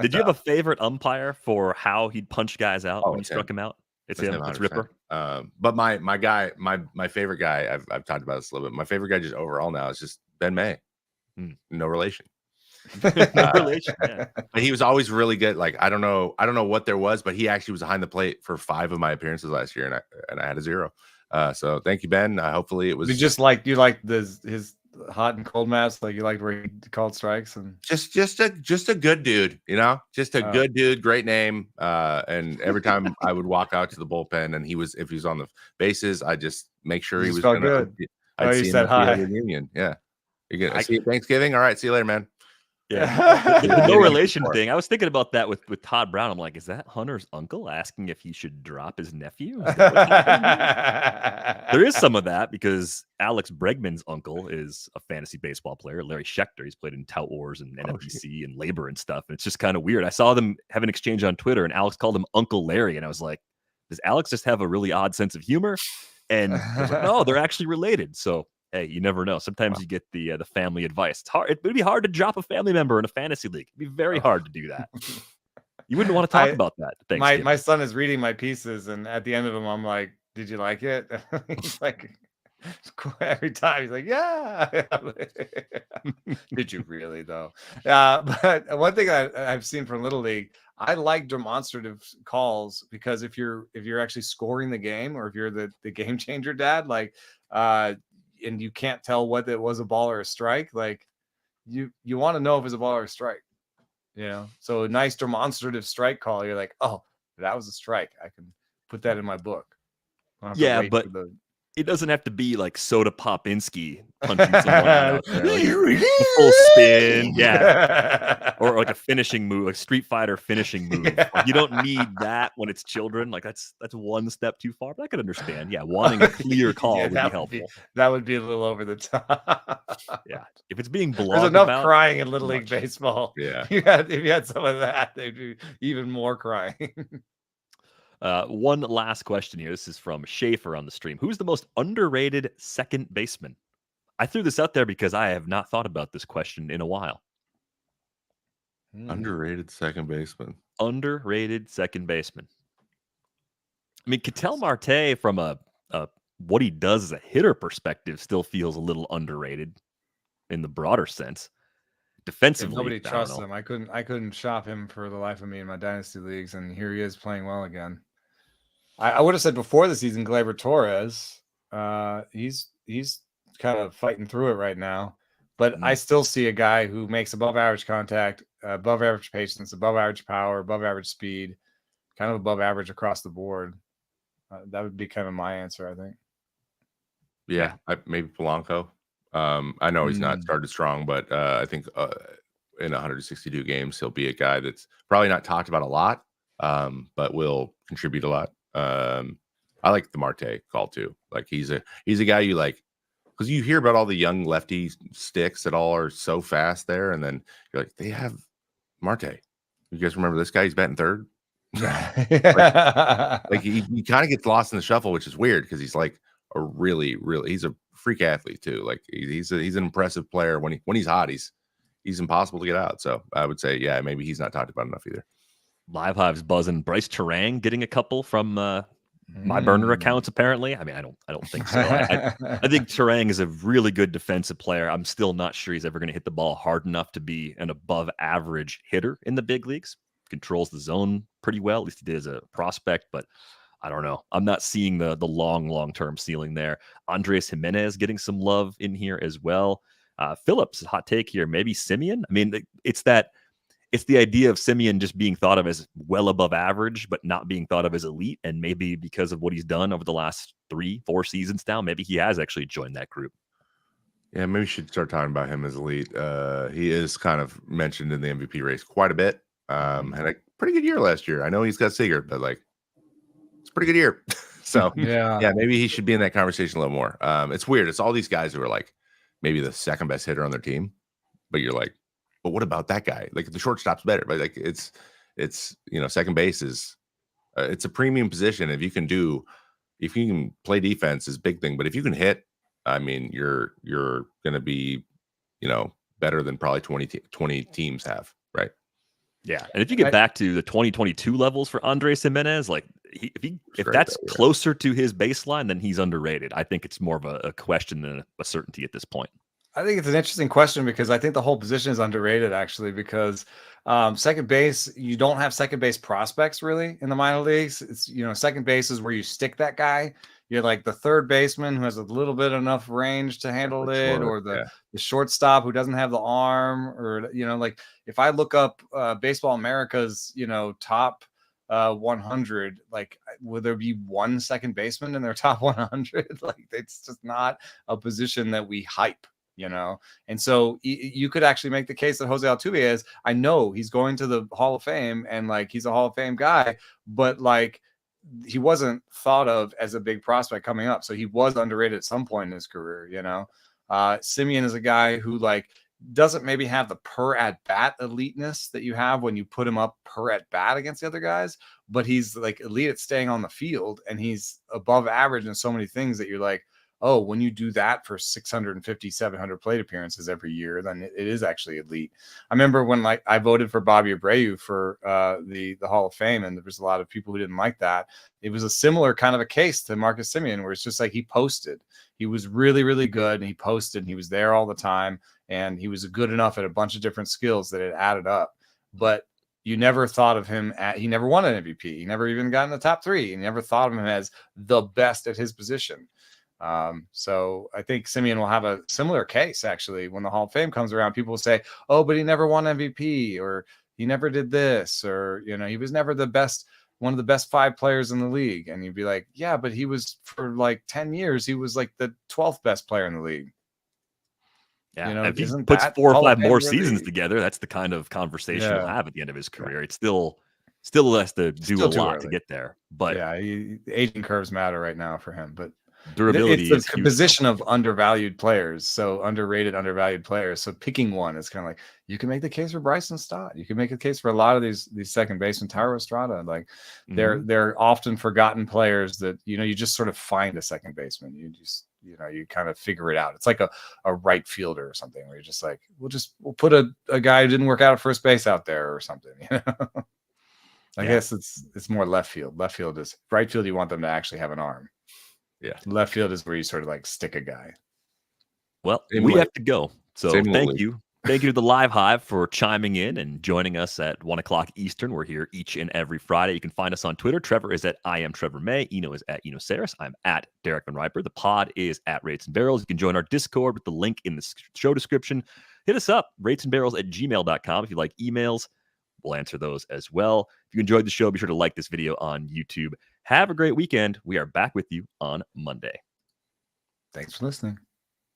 Did you have a favorite umpire for how he'd punch guys out when he struck him out? It's him. 100%. It's Ripper. But my guy, my favorite guy, I've talked about this a little bit. My favorite guy just overall now is just Ben May. No relation. No relation. Yeah. But he was always really good. Like I don't know what there was, but he actually was behind the plate for 5 of my appearances last year, and I had a 0. So thank you, Ben. Hopefully it was you like his hot and cold mask, like you liked where he called strikes, and just a good dude, just a good dude, great name. And every time I would walk out to the bullpen and if he was on the bases, I just make sure he was good. I'd see him at the reunion. Yeah. I see you Thanksgiving. All right, see you later, man. Yeah, the no relation thing. I was thinking about that with Todd Brown. I'm like, is that Hunter's uncle asking if he should drop his nephew? There is some of that because Alex Bregman's uncle is a fantasy baseball player, Larry Schechter. He's played in Tout Wars and NFBC and Labor and stuff. And it's just kind of weird. I saw them have an exchange on Twitter, and Alex called him Uncle Larry, and I was like, does Alex just have a really odd sense of humor? And I was like, no, they're actually related. So. Hey, you never know. Sometimes you get the family advice. It's hard. It would be hard to drop a family member in a fantasy league. It'd be very hard to do that. You wouldn't want to talk about that. My son is reading my pieces, and at the end of them, I'm like, "Did you like it?" He's like, every time he's like, "Yeah." Did you really though? But one thing I've seen from Little League, I like demonstrative calls because if you're actually scoring the game, or if you're the game changer dad, like and you can't tell whether it was a ball or a strike, like you want to know if it's a ball or a strike, so a nice demonstrative strike call, you're like, oh, that was a strike, I can put that in my book. Yeah, but it doesn't have to be like Soda Popinski punching someone out there, like a full spin, or like a finishing move, like Street Fighter finishing move. Like, you don't need that when it's children. Like that's one step too far. But I could understand. Yeah, wanting a clear call would be helpful. That would be a little over the top. Yeah, if it's being blogged, there's enough crying in Little League baseball. Yeah, if you had some of that, they'd be even more crying. One last question here. This is from Schaefer on the stream. Who's the most underrated second baseman? I threw this out there because I have not thought about this question in a while. Underrated second baseman. Underrated second baseman. I mean, Ketel Marte, from a what he does as a hitter perspective, still feels a little underrated in the broader sense. Defensively, nobody trusts him. I couldn't shop him for the life of me in my dynasty leagues, and here he is playing well again. I would have said before the season, Gleyber Torres. He's kind of fighting through it right now, but I still see a guy who makes above average contact, above average patience, above average power, above average speed, kind of above average across the board. That would be kind of my answer, I think. Yeah, maybe Polanco. I know he's not started strong, but I think in 162 games, he'll be a guy that's probably not talked about a lot, but will contribute a lot. I like the Marte call too. Like he's a guy you like, because you hear about all the young lefty sticks that all are so fast there, and then you're like, they have Marte. You guys remember this guy? He's batting third. like he kind of gets lost in the shuffle, which is weird because he's like a really he's a freak athlete too. Like he's an impressive player. When he's hot, he's impossible to get out. So I would say, yeah, maybe he's not talked about enough either. Live Hive's buzzing. Bryce Terang getting a couple from my burner accounts, apparently. I mean, I don't think so. I think Terang is a really good defensive player. I'm still not sure he's ever going to hit the ball hard enough to be an above average hitter in the big leagues. Controls the zone pretty well. At least he did as a prospect, but I don't know. I'm not seeing the long-term ceiling there. Andres Jimenez getting some love in here as well. Phillips, hot take here. Maybe Simeon. I mean, it's the idea of Simeon just being thought of as well above average, but not being thought of as elite. And maybe because of what he's done over the last 3-4 seasons now, maybe he has actually joined that group. Yeah, maybe we should start talking about him as elite. He is kind of mentioned in the MVP race quite a bit. Had a pretty good year last year. I know he's got Seager, but like it's a pretty good year. So Yeah. maybe he should be in that conversation a little more. It's weird. It's all these guys who are like maybe the second best hitter on their team, but you're like, but what about that guy? Like the shortstop's better, but like it's second base is it's a premium position. If you can play defense is a big thing, but if you can hit, I mean, you're going to be, better than probably 20 teams have, right? Yeah, and if you get back to the 2022 levels for Andres Gimenez, like if that's closer to his baseline, then he's underrated. I think it's more of a question than a certainty at this point. I think it's an interesting question because I think the whole position is underrated actually because second base, you don't have second base prospects really in the minor leagues. It's, second base is where you stick that guy. You're like the third baseman who has a little bit enough range to handle it, or the shortstop who doesn't have the arm, or, like if I look up Baseball America's, top 100, like will there be one second baseman in their top 100? Like it's just not a position that we hype. And so you could actually make the case that Jose Altuve is. I know he's going to the Hall of Fame and like he's a Hall of Fame guy, but like he wasn't thought of as a big prospect coming up. So he was underrated at some point in his career. Semien is a guy who like doesn't maybe have the per at bat eliteness that you have when you put him up per at bat against the other guys, but he's like elite at staying on the field and he's above average in so many things that you're like, oh, when you do that for 650, 700 plate appearances every year, then it is actually elite. I remember when like I voted for Bobby Abreu for the Hall of Fame, and there was a lot of people who didn't like that. It was a similar kind of a case to Marcus Semien, where it's just like he posted. He was really, really good, and he posted, and he was there all the time, and he was good enough at a bunch of different skills that it added up. But you never thought of him he never won an MVP. He never even got in the top 3. You never thought of him as the best at his position. So I think Semien will have a similar case actually when the Hall of Fame comes around. People will say, oh, but he never won MVP, or he never did this, or he was never one of the best 5 players in the league. And you'd be like, yeah, but he was for like 10 years, he was like the 12th best player in the league. Yeah, if he puts 4 or 5 more seasons together, that's the kind of conversation he'll have at the end of his career. It's still has to do a lot to get there. But yeah, aging curves matter right now for him. But durability it's a position of undervalued players, so undervalued players. So picking one is kind of like you can make the case for Bryson Stott. You can make a case for a lot of these second basemen, Thairo Estrada. Like they're often forgotten players that you just sort of find a second baseman. You just you kind of figure it out. It's like a right fielder or something where you're just like we'll put a guy who didn't work out at first base out there or something. I guess it's more left field. Left field is right field. You want them to actually have an arm. Yeah. Left field is where you sort of like stick a guy. Well, we have to go. So thank you. Thank you to the Live Hive for chiming in and joining us at 1:00 Eastern. We're here each and every Friday. You can find us on Twitter. Trevor is at I am Trevor May. Eno is at Eno Saris. I'm at Derek Van Riper. The pod is at Rates and Barrels. You can join our Discord with the link in the show description. Hit us up, ratesandbarrels@gmail.com. If you like emails, we'll answer those as well. If you enjoyed the show, be sure to like this video on YouTube. Have a great weekend. We are back with you on Monday. Thanks for listening.